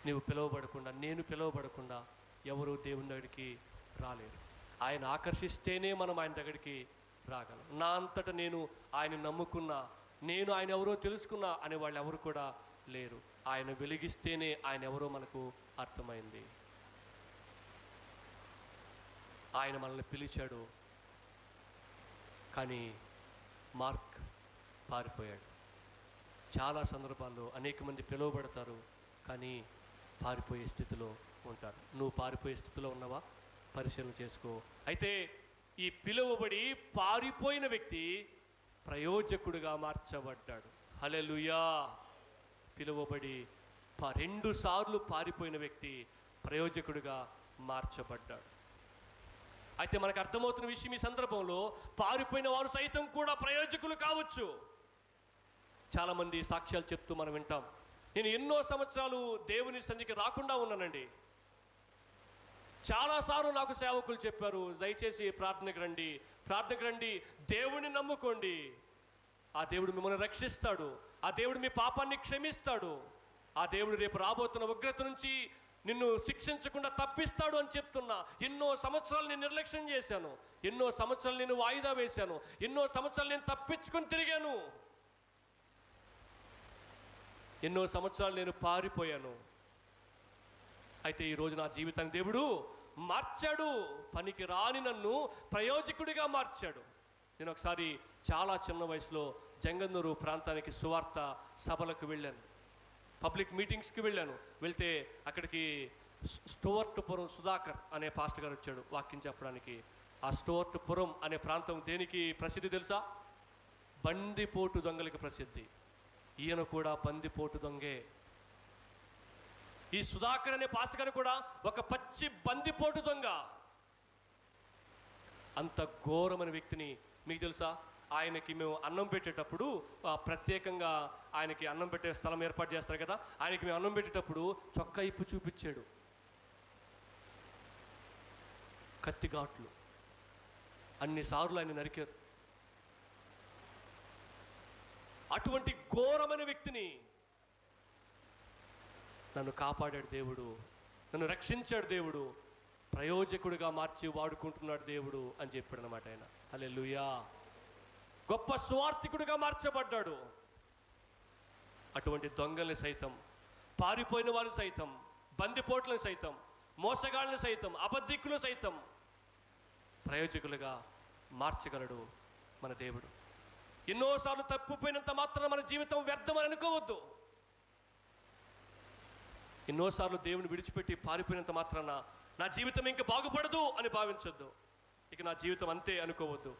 నీవు పిలువబడకుండా, నేను పిలువబడకుండా ఎవరు దేవుని దగ్గరికి రాలేరు. ఆయన ఆకర్షిస్తేనే మనం ఆయన దగ్గరికి రాగలం. నా అంతటా నేను ఆయన నమ్ముకున్నా, నేను ఆయన ఎవరో తెలుసుకున్నా అనే వాళ్ళు ఎవరు కూడా లేరు. ఆయన వెలిగిస్తేనే ఆయన ఎవరో మనకు అర్థమైంది. ఆయన మనల్ని పిలిచాడు, కానీ మార్క్ పారిపోయాడు. చాలా సందర్భాల్లో అనేక మంది పిలువబడతారు, కానీ పారిపోయే స్థితిలో ఉంటారు. నువ్వు పారిపోయే స్థితిలో ఉన్నావా? పరిశీలన చేసుకో. అయితే ఈ పిలువబడి పారిపోయిన వ్యక్తి ప్రయోజకుడిగా మార్చబడ్డాడు. హల్లెలూయా. పిలువబడి 2 సార్లు పారిపోయిన వ్యక్తి ప్రయోజకుడిగా మార్చబడ్డాడు. అయితే మనకు అర్థమవుతున్న విషయం, ఈ సందర్భంలో పారిపోయిన వారు సైతం కూడా ప్రయోజకులు కావచ్చు. చాలామంది సాక్ష్యాలు చెప్తూ మనం వింటాం. నేను ఎన్నో సంవత్సరాలు దేవుని సన్నిధికి రాకుండా ఉన్నానండి. చాలాసార్లు నాకు సేవకులు చెప్పారు, దయచేసి ప్రార్థనకు రండి, దేవుడిని నమ్ముకోండి, ఆ దేవుడు మిమ్మల్ని రక్షిస్తాడు, ఆ దేవుడు మీ పాపాన్ని క్షమిస్తాడు, ఆ దేవుడు రేపు రాబోతున్న ఉగ్రత నుంచి నిన్ను శిక్షించకుండా తప్పిస్తాడు అని చెప్తున్నా. ఎన్నో సంవత్సరాలు నేను నిర్లక్ష్యం చేశాను, ఎన్నో సంవత్సరాలు నేను వాయిదా వేశాను, ఎన్నో సంవత్సరాలు నేను తప్పించుకొని తిరిగాను, ఎన్నో సంవత్సరాలు నేను పారిపోయాను. అయితే ఈరోజు నా జీవితాన్ని దేవుడు మార్చాడు. పనికి రాని నన్ను ప్రయోజకుడిగా మార్చాడు. నేను ఒకసారి చాలా చిన్న వయసులో జంగన్నూరు ప్రాంతానికి సువార్త సభలకు వెళ్ళాను, పబ్లిక్ మీటింగ్స్కి వెళ్ళాను. వెళ్తే అక్కడికి స్టోవర్టుపురం సుధాకర్ అనే పాస్టర్ గారు వచ్చాడు వాక్యం చెప్పడానికి. ఆ స్టోవర్టుపురం అనే ప్రాంతం దేనికి ప్రసిద్ధి తెలుసా? బందిపోటు దొంగలకి ప్రసిద్ధి. ఈయన కూడా బందిపోటు దొంగే. ఈ సుధాకర్ అనే పాస్టర్ గారు కూడా ఒక పచ్చి బందిపోటు దొంగ. అంత ఘోరమైన వ్యక్తిని మీకు తెలుసా? ఆయనకి మేము అన్నం పెట్టేటప్పుడు ప్రత్యేకంగా ఆయనకి అన్నం పెట్టే స్థలం ఏర్పాటు చేస్తారు కదా, ఆయనకి మేము అన్నం పెట్టేటప్పుడు చొక్కా ఇప్పు చూపించాడు, కత్తిఘాట్లు. అన్నిసార్లు ఆయన నరికారు. అటువంటి ఘోరమైన వ్యక్తిని నన్ను కాపాడాడు దేవుడు, నన్ను రక్షించాడు దేవుడు, ప్రయోజకుడిగా మార్చి వాడుకుంటున్నాడు దేవుడు అని చెప్పాడు అన్నమాట ఆయన. హల్లెలూయా. గొప్ప సువార్థికుడిగా మార్చబడ్డాడు. అటువంటి దొంగల్ని సైతం, పారిపోయిన వారిని సైతం, బందిపోట్లను సైతం, మోసగాళ్ళని సైతం, అబద్ధికులను సైతం ప్రయోజకులుగా మార్చగలడు మన దేవుడు. ఎన్నోసార్లు తప్పిపోయినంత మాత్రాన మన జీవితం వ్యర్థమని అనుకోవద్దు. ఎన్నోసార్లు దేవుని విడిచిపెట్టి పారిపోయినంత మాత్రాన నా జీవితం ఇంకా బాగుపడదు అని భావించొద్దు. ఇక నా జీవితం అంతే అనుకోవద్దు.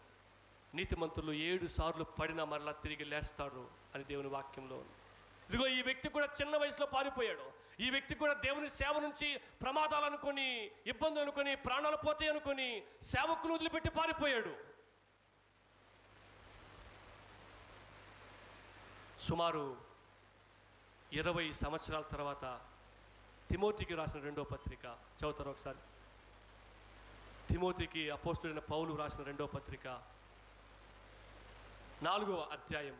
నీతిమంతులు 7 సార్లు పడినా మరలా తిరిగి లేస్తాడు అని దేవుని వాక్యంలో ఉంది. ఇదిగో ఈ వ్యక్తి కూడా చిన్న వయసులో పారిపోయాడు. ఈ వ్యక్తి కూడా దేవుని సేవ నుంచి ప్రమాదాలు అనుకొని, ఇబ్బందులు అనుకొని, ప్రాణాలు పోతాయి అనుకొని సేవకులు వదిలిపెట్టి పారిపోయాడు. సుమారు 20 సంవత్సరాల తర్వాత తిమోతికి రాసిన 2వ పత్రిక చదువుతారు ఒకసారి. తిమోతికి అపోస్తులైన పౌలు రాసిన 2వ పత్రిక 4వ అధ్యాయం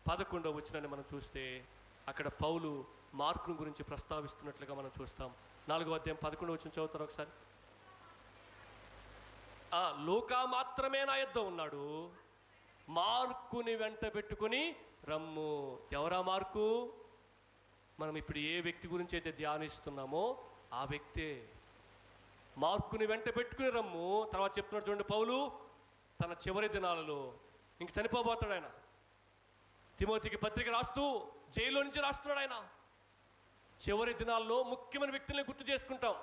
11వ వచనాన్ని మనం చూస్తే అక్కడ పౌలు మార్కును గురించి ప్రస్తావిస్తున్నట్లుగా మనం చూస్తాం. 4వ అధ్యాయం 11వ వచనం చదువుతారు ఒకసారి. లూకా మాత్రమే నా యొద్ద ఉన్నాడు, మార్కుని వెంట పెట్టుకుని రమ్ము. ఎవరా మార్కు? మనం ఇప్పుడు ఏ వ్యక్తి గురించి అయితే ధ్యానిస్తున్నామో ఆ వ్యక్తే. మార్కుని వెంట పెట్టుకుని రమ్ము. తర్వాత చెప్తున్నాడు చూడండి, పౌలు తన చివరి దినాలలో ఇంక చనిపోబోతాడు ఆయన. తిమోతికి పత్రిక రాస్తూ జైల్లో నుంచి రాస్తున్నాడు ఆయన. చివరి దినాల్లో ముఖ్యమైన వ్యక్తుల్ని గుర్తు చేసుకుంటాం.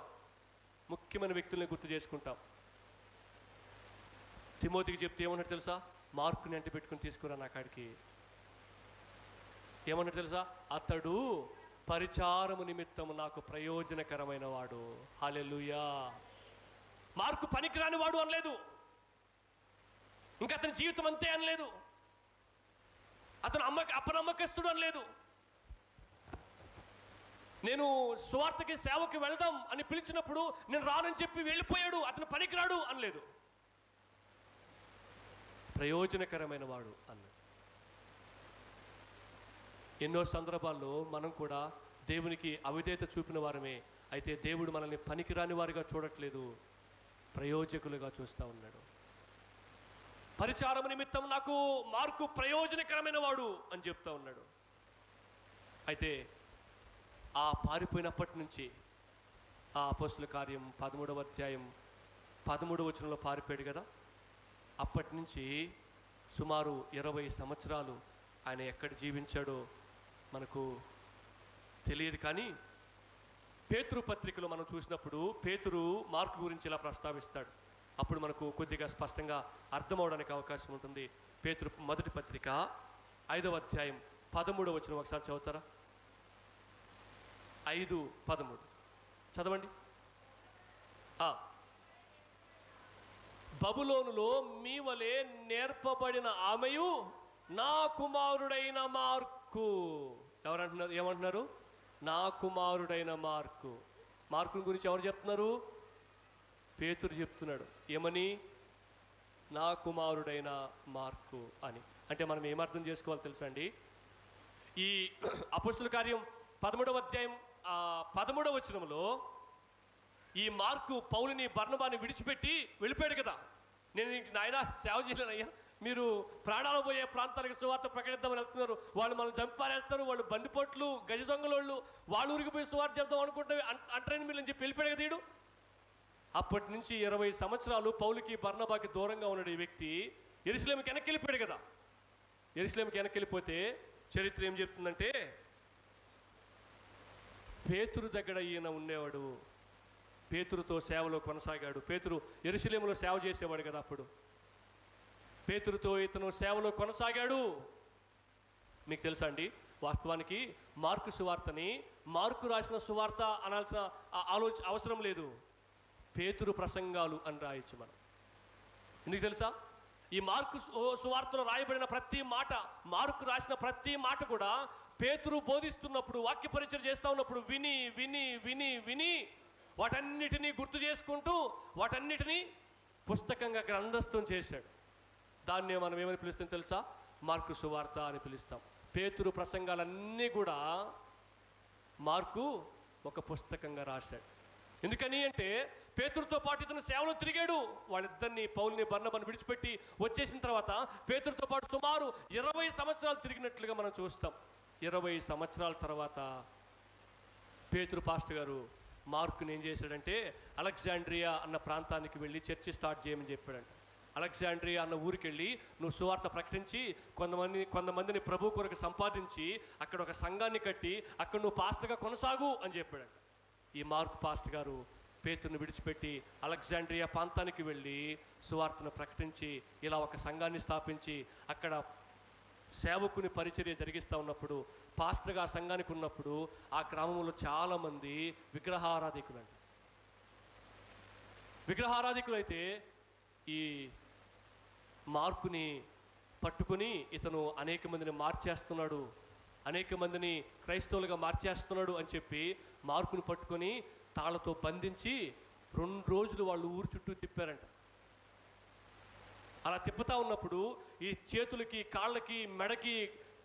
తిమోతికి చెప్తే ఏమన్నట్టు తెలుసా? మార్కుని వెంట పెట్టుకుని తీసుకురా నా కాడికి. ఏమన్నట్టు తెలుసా? అతడు పరిచారము నిమిత్తము నాకు ప్రయోజనకరమైన వాడు. హల్లెలూయా. మార్కు పనికిరాని వాడు అనలేదు, ఇంకా అతని జీవితం అంతే అనలేదు, అతను అపనమ్మకస్తుడు అనలేదు. నేను సువార్తకి సేవకి వెళ్దాం అని పిలిచినప్పుడు నేను రానని చెప్పి వెళ్ళిపోయాడు, అతను పనికిరాడు అనలేదు, ప్రయోజనకరమైన వాడు అన్నాడు. ఎన్నో సందర్భాల్లో మనం కూడా దేవునికి అవిధేయత చూపిన వారమే, అయితే దేవుడు మనల్ని పనికిరాని వారిగా చూడట్లేదు, ప్రయోజకులుగా చూస్తూ ఉన్నాడు. పరిచారం నిమిత్తం నాకు మార్కు ప్రయోజనకరమైన వాడు అని చెప్తా ఉన్నాడు. అయితే ఆ పారిపోయినప్పటి నుంచి ఆ అపోస్తుల కార్యం 13వ అధ్యాయం 13వ వచనంలో పారిపోయాడు కదా, అప్పటి నుంచి సుమారు 20 సంవత్సరాలు ఆయన ఎక్కడ జీవించాడో మనకు తెలియదు. కానీ పేతురు పత్రికలో మనం చూసినప్పుడు పేతురు మార్కు గురించి ఇలా ప్రస్తావిస్తాడు. అప్పుడు మనకు కొద్దిగా స్పష్టంగా అర్థమవడానికి అవకాశం ఉంటుంది. పేతురు మొదటి పత్రిక 5వ అధ్యాయం 13వ వచనం ఒకసారి చదువుతారా? 5:13 చదవండి. బబులోనులో మీ వలె నేర్పబడిన ఆమెయు నా కుమారుడైన మార్కు. ఎవరంటున్నారు? ఏమంటున్నారు? నా కుమారుడైన మార్కు. మార్కుని గురించి ఎవరు చెప్తున్నారు? పేతురు చెప్తున్నాడు. ఏమని? నా కుమారుడైన మార్కు అని. అంటే మనం ఏమర్థం చేసుకోవాలి తెలుసా అండి? ఈ అపోస్తుల కార్యం 13వ అధ్యాయం 13వ వచనంలో ఈ మార్కు పౌలుని బర్నబాని విడిచిపెట్టి వెళ్ళిపోయాడు కదా. నేను నాయన సేవ చేయలేనయ్యా, మీరు ప్రాణాలు పోయే ప్రాంతాలకు సువార్త ప్రకటిద్దామని వెళ్తున్నారు, వాళ్ళు మనం చంపారేస్తారు, వాళ్ళు బందిపోట్లు గజ దొంగలోళ్ళు, వాళ్ళ ఊరికి పోయి సువార్త చెప్తాం అనుకుంటే అంటరాని మీరు అని చెప్పి వెళ్ళిపోయాడు కదా వీడు. అప్పటి నుంచి 20 సంవత్సరాలు పౌలుకి బర్నబాకి దూరంగా ఉన్నాడు ఈ వ్యక్తి. యెరూషలేముకి వెనక్కి వెళ్ళిపోయాడు కదా. యెరూషలేముకి వెనక్కి వెళ్ళిపోతే చరిత్ర ఏం చెప్తుందంటే, పేతురు దగ్గర ఈయన ఉండేవాడు, పేతురుతో సేవలో కొనసాగాడు. పేతురు యెరూషలేములో సేవ చేసేవాడు కదా. అప్పుడు పేతురుతో ఇతను సేవలో కొనసాగాడు. మీకు తెలుసా అండి, వాస్తవానికి మార్కు సువార్తని మార్కు రాసిన సువార్త అనాల్సిన అవసరం లేదు, పేతురు ప్రసంగాలు అని రాయొచ్చు మనం. ఎందుకు తెలుసా? ఈ మార్కు సువార్తలో రాయబడిన ప్రతి మాట, మార్కు రాసిన ప్రతి మాట కూడా పేతురు బోధిస్తున్నప్పుడు, వాక్య పరిచయం చేస్తూ ఉన్నప్పుడు విని విని విని విని వాటన్నిటినీ గుర్తు చేసుకుంటూ వాటన్నిటినీ పుస్తకంగా గ్రంథస్థం చేశాడు. దాన్నే మనం ఏమని పిలుస్తాం తెలుసా? మార్కు సువార్త అని పిలుస్తాం. పేతురు ప్రసంగాలన్నీ కూడా మార్కు ఒక పుస్తకంగా రాశాడు. ఎందుకని అంటే పేతురుతో పాటు ఇతను సేవలో తిరిగాడు. వాళ్ళిద్దరిని పౌలుని బర్నబాని విడిచిపెట్టి వచ్చేసిన తర్వాత పేతురుతో పాటు సుమారు 20 సంవత్సరాలు తిరిగినట్లుగా మనం చూస్తాం. 20 సంవత్సరాల తర్వాత పేతురు పాస్టర్ గారు మార్కుని ఏం చేశాడంటే అలెగ్జాండ్రియా అన్న ప్రాంతానికి వెళ్ళి చర్చి స్టార్ట్ చేయమని చెప్పాడంట. అలెగ్జాండ్రియా అన్న ఊరికి వెళ్ళి నువ్వు సువార్త ప్రకటించి కొంతమందిని ప్రభు కొరకు సంపాదించి అక్కడ ఒక సంఘాన్ని కట్టి అక్కడ నువ్వు పాస్టర్గా కొనసాగు అని చెప్పాడంట. ఈ మార్కు పాస్టర్ గారు పేతురుని విడిచిపెట్టి అలెగ్జాండ్రియా ప్రాంతానికి వెళ్ళి సువార్తను ప్రకటించి ఇలా ఒక సంఘాన్ని స్థాపించి అక్కడ సేవకుని పరిచర్య జరిగిస్తూ ఉన్నప్పుడు, పాస్టర్గా ఆ సంఘానికి ఉన్నప్పుడు ఆ గ్రామంలో చాలామంది విగ్రహారాధికులండి. విగ్రహారాధికులైతే ఈ మార్కుని పట్టుకుని ఇతను అనేక మందిని మార్చేస్తున్నాడు, అనేక మందిని క్రైస్తవులుగా మార్చేస్తున్నాడు అని చెప్పి మార్కుని పట్టుకొని తాళ్ళతో బంధించి 2 రోజులు వాళ్ళు ఊరు చుట్టూ తిప్పారంట. అలా తిప్పుతా ఉన్నప్పుడు ఈ చేతులకి కాళ్ళకి మెడకి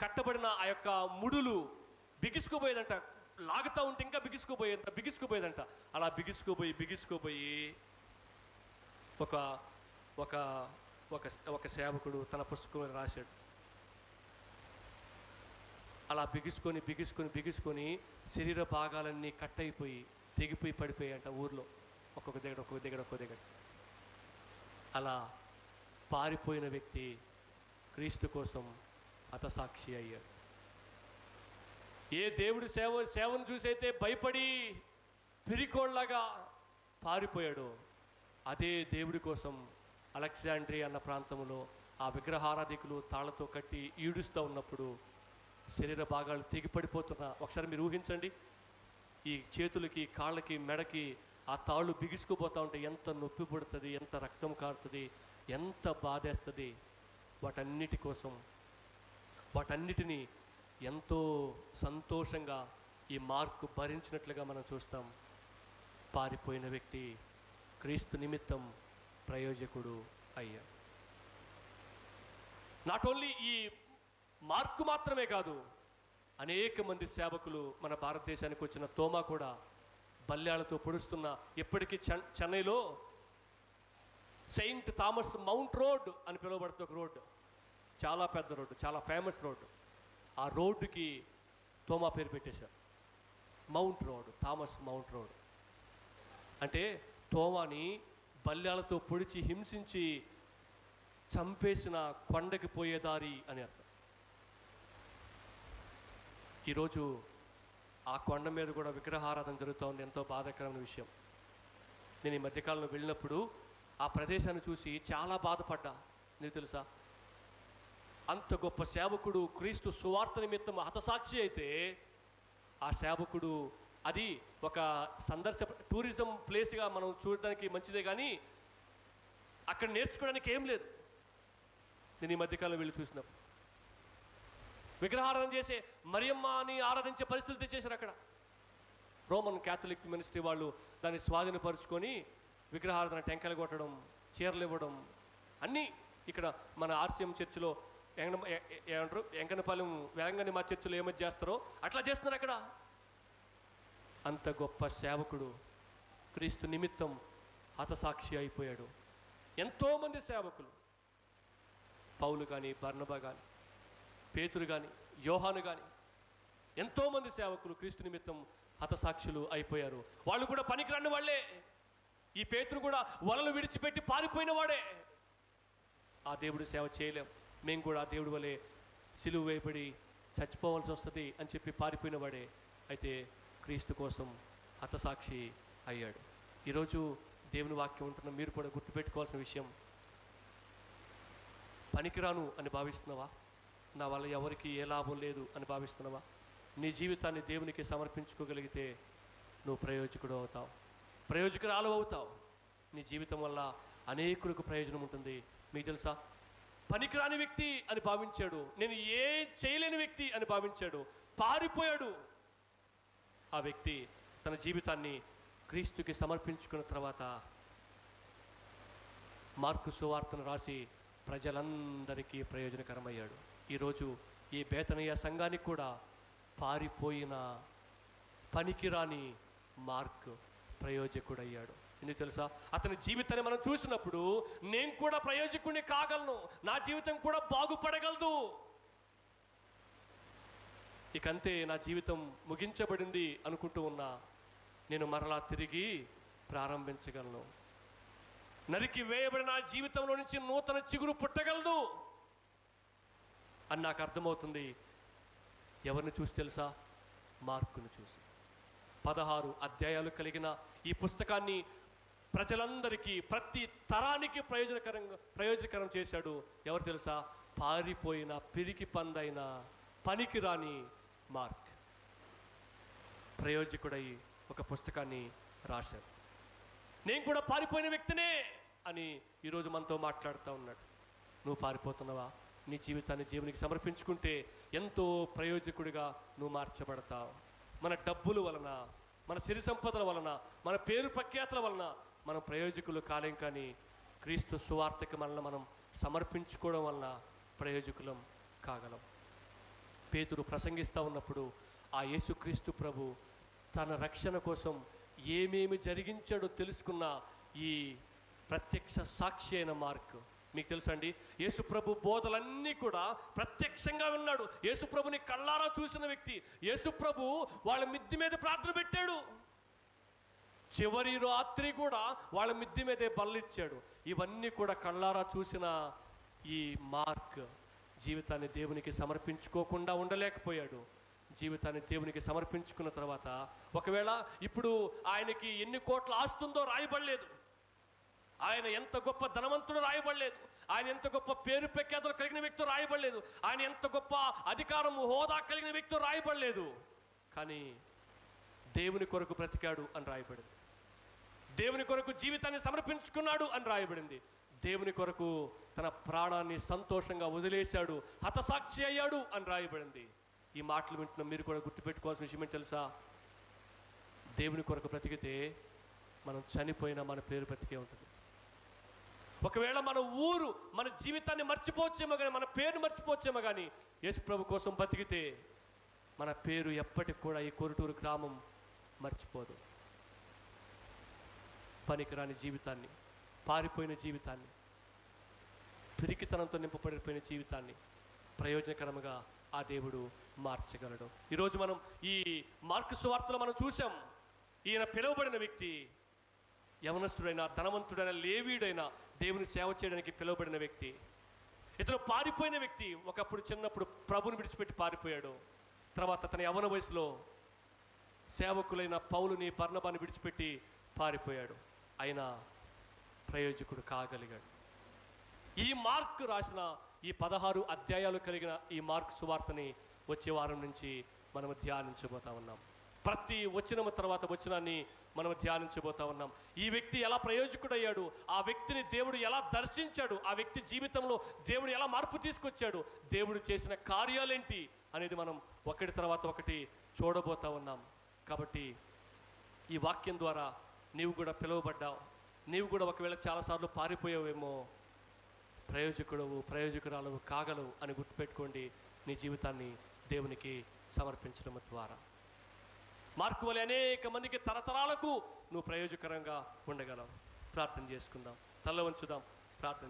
కట్టబడిన ఆ యొక్క ముడులు బిగుసుకుపోయేదంట. లాగుతూ ఉంటే ఇంకా బిగుసుకుపోయేదంట. అలా బిగుసుకుపోయి ఒక ఒక ఒక ఒక సేవకుడు తన పుస్తకంలో రాశాడు. అలా బిగుసుకొని శరీర భాగాలన్నీ కట్ అయిపోయి తెగిపోయి పడిపోయాయంట ఊర్లో, ఒక్కొక్క దగ్గర. అలా పారిపోయిన వ్యక్తి క్రీస్తు కోసం హతసాక్షి అయ్యాడు. ఏ దేవుడి సేవను చూసైతే భయపడి పిరికోళ్లాగా పారిపోయాడో అదే దేవుడి కోసం అలెగ్జాండ్రియా అన్న ప్రాంతంలో ఆ విగ్రహారాధికులు తాళ్లతో కట్టి ఈడుస్తూ ఉన్నప్పుడు శరీర భాగాలు తెగిపడిపోతున్నా ఒకసారి మీరు ఊహించండి. ఈ చేతులకి కాళ్ళకి మెడకి ఆ తాళ్ళు బిగుసుకుపోతూ ఉంటే ఎంత నొప్పి పడుతుంది, ఎంత రక్తం కారుతుంది, ఎంత బాధేస్తుంది. వాటన్నిటి కోసం వాటన్నిటినీ ఎంతో సంతోషంగా ఈ మార్కు భరించినట్లుగా మనం చూస్తాం. పారిపోయిన వ్యక్తి క్రీస్తు నిమిత్తం ప్రయోజకుడు అయ్యాడు. నాట్ ఓన్లీ ఈ మార్కు మాత్రమే కాదు, అనేక మంది సేవకులు, మన భారతదేశానికి వచ్చిన తోమా కూడా బల్యాలతో పొడుస్తున్న, ఎప్పటికీ చెన్నైలో సెయింట్ థామస్ మౌంట్ రోడ్ అని పిలువబడుతున్న ఒక రోడ్డు, చాలా పెద్ద రోడ్డు, చాలా ఫేమస్ రోడ్డు. ఆ రోడ్డుకి తోమా పేరు పెట్టేశారు, mount road, Thomas mount road. అంటే తోమాని బల్యాలతో పొడిచి హింసించి చంపేసిన కొండకి పోయే దారి అని అర్థం. ఈరోజు ఆ కొండ మీద కూడా విగ్రహారాధన జరుగుతూ ఉంది. ఎంతో బాధాకరమైన విషయం. నేను ఈ మధ్యకాలంలో వెళ్ళినప్పుడు ఆ ప్రదేశాన్ని చూసి చాలా బాధపడ్డా. నీకు తెలుసా, అంత గొప్ప సేవకుడు క్రీస్తు సువార్త నిమిత్తం హతసాక్షి అయితే, ఆ సేవకుడు అది ఒక టూరిజం ప్లేస్గా మనం చూడడానికి మంచిదే, కానీ అక్కడ నేర్చుకోవడానికి ఏం లేదు. నేను ఈ మధ్యకాలం వెళ్ళి చూసినప్పుడు విగ్రహారాధన చేసే మరియమ్మని ఆరాధించే పరిస్థితులు తెచ్చేశారు అక్కడ. రోమన్ క్యాథలిక్ మినిస్ట్రీ వాళ్ళు దాన్ని స్వాధీనపరుచుకొని విగ్రహారాధన టెంకాయలు కొట్టడం, చీరలు ఇవ్వడం అన్నీ. ఇక్కడ మన ఆర్సీఎం చర్చిలో ఏమంటారు, వెంకన్నపాలెం వేంగని మా చర్చిలో ఏమది చేస్తారో అట్లా చేస్తున్నారు అక్కడ. అంత గొప్ప సేవకుడు క్రీస్తు నిమిత్తం హతసాక్షి అయిపోయాడు. ఎంతోమంది సేవకులు, పౌలు కానీ, బర్నబా కానీ, పేతురు కానీ, యోహాను కానీ, ఎంతోమంది సేవకులు క్రీస్తు నిమిత్తం హతసాక్షులు అయిపోయారు. వాళ్ళు కూడా పనికిరాని వాళ్ళే. ఈ పేతురు కూడా వలలు విడిచిపెట్టి పారిపోయిన వాడే. ఆ దేవుడి సేవ చేయలేం, మేము కూడా ఆ దేవుడి వలె సిలువ వేయబడి చచ్చిపోవాల్సి వస్తుంది అని చెప్పి పారిపోయిన వాడే. అయితే క్రీస్తు కోసం హతసాక్షి అయ్యాడు. ఈరోజు దేవుని వాక్యం ఉంటున్న మీరు కూడా గుర్తుపెట్టుకోవాల్సిన విషయం, పనికిరాను అని భావిస్తున్నావా? నా వల్ల ఎవరికి ఏ లాభం లేదు అని భావిస్తున్నావా? నీ జీవితాన్ని దేవునికి సమర్పించుకోగలిగితే నువ్వు ప్రయోజకుడు అవుతావు, ప్రయోజకురాలు అవుతావు. నీ జీవితం వల్ల అనేకులకు ప్రయోజనం ఉంటుంది. మీకు తెలుసా, పనికిరాని వ్యక్తి అని భావించాడు, నేను ఏ చేయలేని వ్యక్తి అని భావించాడు, పారిపోయాడు. ఆ వ్యక్తి తన జీవితాన్ని క్రీస్తుకి సమర్పించుకున్న తర్వాత మార్కు సువార్తను రాసి ప్రజలందరికీ ప్రయోజనకరమయ్యాడు. ఈరోజు ఈ బేతనీయ సంఘానికి కూడా పారిపోయిన పనికిరాని మార్క్ ప్రయోజకుడయ్యాడు. ఎందుకు తెలుసా, అతని జీవితాన్ని మనం చూసినప్పుడు నేను కూడా ప్రయోజకుడిని కాగలను, నా జీవితం కూడా బాగుపడగలదు, ఇకంతే నా జీవితం ముగించబడింది అనుకుంటూ ఉన్నా నేను మరలా తిరిగి ప్రారంభించగలను. నరికి వేయబడిన నా జీవితంలో నుంచి నూతన చిగురు పుట్టగలదు అని నాకు అర్థమవుతుంది. ఎవరిని చూసి తెలుసా? మార్కును చూసి. 16 అధ్యాయాలు కలిగిన ఈ పుస్తకాన్ని ప్రజలందరికీ, ప్రతి తరానికి ప్రయోజనకరం చేశాడు. ఎవరు తెలుసా? పారిపోయిన పిరికి పందైన పనికిరాని మార్క్ ప్రయోజకుడై ఒక పుస్తకాన్ని రాశాడు. నేను కూడా పారిపోయిన వ్యక్తినే అని ఈరోజు మనతో మాట్లాడుతూ ఉన్నాడు. నువ్వు పారిపోతున్నావా? నీ జీవితాన్ని దేవునికి సమర్పించుకుంటే ఎంతో ప్రయోజకుడిగా నువ్వు మార్చబడతావు. మన డబ్బుల వలన, మన సిరి సంపదల వలన, మన పేరు ప్రఖ్యాతుల వలన మనం ప్రయోజకులు కాలేం, కానీ క్రీస్తు సువార్తకి మనల్ని మనం సమర్పించుకోవడం వలన ప్రయోజకులం కాగలం. పేతురు ప్రసంగిస్తూ ఉన్నప్పుడు ఆ యేసుక్రీస్తు ప్రభు తన రక్షణ కోసం ఏమేమి జరిగించాడో తెలుసుకున్న ఈ ప్రత్యక్ష సాక్షి అయిన మార్క్. మీకు తెలుసండి, యేసుప్రభు బోధలన్నీ కూడా ప్రత్యక్షంగా విన్నాడు. యేసుప్రభుని కళ్ళారా చూసిన వ్యక్తి. యేసుప్రభు వాళ్ళ మిద్ది మీద ప్రార్థన పెట్టాడు. చివరి రాత్రి కూడా వాళ్ళ మిద్ది మీదే బల్లిచ్చాడు. ఇవన్నీ కూడా కళ్ళారా చూసిన ఈ మార్క్ జీవితాన్ని దేవునికి సమర్పించుకోకుండా ఉండలేకపోయాడు. జీవితాన్ని దేవునికి సమర్పించుకున్న తర్వాత, ఒకవేళ ఇప్పుడు ఆయనకి ఎన్ని కోట్ల ఆస్తుందో రాయబడలేదు, ఆయన ఎంత గొప్ప ధనవంతుడు రాయబడలేదు, ఆయన ఎంత గొప్ప పేరు ప్రఖ్యాతులు కలిగిన వ్యక్తి రాయబడలేదు, ఆయన ఎంత గొప్ప అధికారం హోదా కలిగిన వ్యక్తి రాయబడలేదు, కానీ దేవుని కొరకు బ్రతికాడు అని రాయబడింది. దేవుని కొరకు జీవితాన్ని సమర్పించుకున్నాడు అని రాయబడింది. దేవుని కొరకు తన ప్రాణాన్ని సంతోషంగా వదిలేశాడు, హతసాక్షి అయ్యాడు అని రాయబడింది. ఈ మాటలు వింటున్న మీరు కూడా గుర్తుపెట్టుకోవాల్సిన విషయం ఏంటి తెలుసా? దేవుని కొరకు బ్రతికితే మనం చనిపోయినా మన పేరు బ్రతికే ఉంటుంది. ఒకవేళ మన ఊరు, మన జీవితాన్ని మర్చిపోవచ్చేమో కానీ, మన పేరు మర్చిపోవచ్చేమో కానీ, యేసుప్రభు కోసం బ్రతికితే మన పేరు ఎప్పటికి కూడా ఈ కొరుటూరు గ్రామం మర్చిపోదు. పనికిరాని జీవితాన్ని, పారిపోయిన జీవితాన్ని, పిరికితనంతో నింపబడిపోయిన జీవితాన్ని ప్రయోజనకరంగా ఆ దేవుడు మార్చగలడు. ఈరోజు మనం ఈ మార్కు సువార్తలో మనం చూసాం, ఈయన పిలువబడిన వ్యక్తి యవనస్తుడైన, ధనవంతుడైన, లేవీయుడైన, దేవుని సేవ చేయడానికి పిలువబడిన వ్యక్తి. ఇతను పారిపోయిన వ్యక్తి. ఒకప్పుడు చిన్నప్పుడు ప్రభుని విడిచిపెట్టి పారిపోయాడు. తర్వాత తన యవన వయసులో సేవకులైన పౌలుని, బర్నబాని విడిచిపెట్టి పారిపోయాడు. అయినా ప్రయోజకుడు కాగలిగాడు. ఈ మార్కు రాసిన ఈ 16 అధ్యాయాలు కలిగిన ఈ మార్కు సువార్తని వచ్చే వారం నుంచి మనం ధ్యానించబోతా ఉన్నాం. ప్రతి వచనము తర్వాత వచనాన్ని మనం ధ్యానించబోతా ఉన్నాం. ఈ వ్యక్తి ఎలా ప్రయోజకుడయ్యాడు, ఆ వ్యక్తిని దేవుడు ఎలా దర్శించాడు, ఆ వ్యక్తి జీవితంలో దేవుడు ఎలా మార్పు తీసుకొచ్చాడు, దేవుడు చేసిన కార్యాలేంటి అనేది మనం ఒకటి తర్వాత ఒకటి చూడబోతా ఉన్నాం. కాబట్టి ఈ వాక్యం ద్వారా నీవు కూడా పిలువబడ్డావు. నీవు కూడా ఒకవేళ చాలాసార్లు పారిపోయావేమో, ప్రయోజకురాలు కాగలవు అని గుర్తుపెట్టుకోండి. నీ జీవితాన్ని దేవునికి సమర్పించడం ద్వారా మార్కు వలె అనేక మందికి తరతరాలకు నువ్వు ప్రయోజకరంగా ఉండగలవు. ప్రార్థన చేసుకుందాం, తల వంచుదాం, ప్రార్థన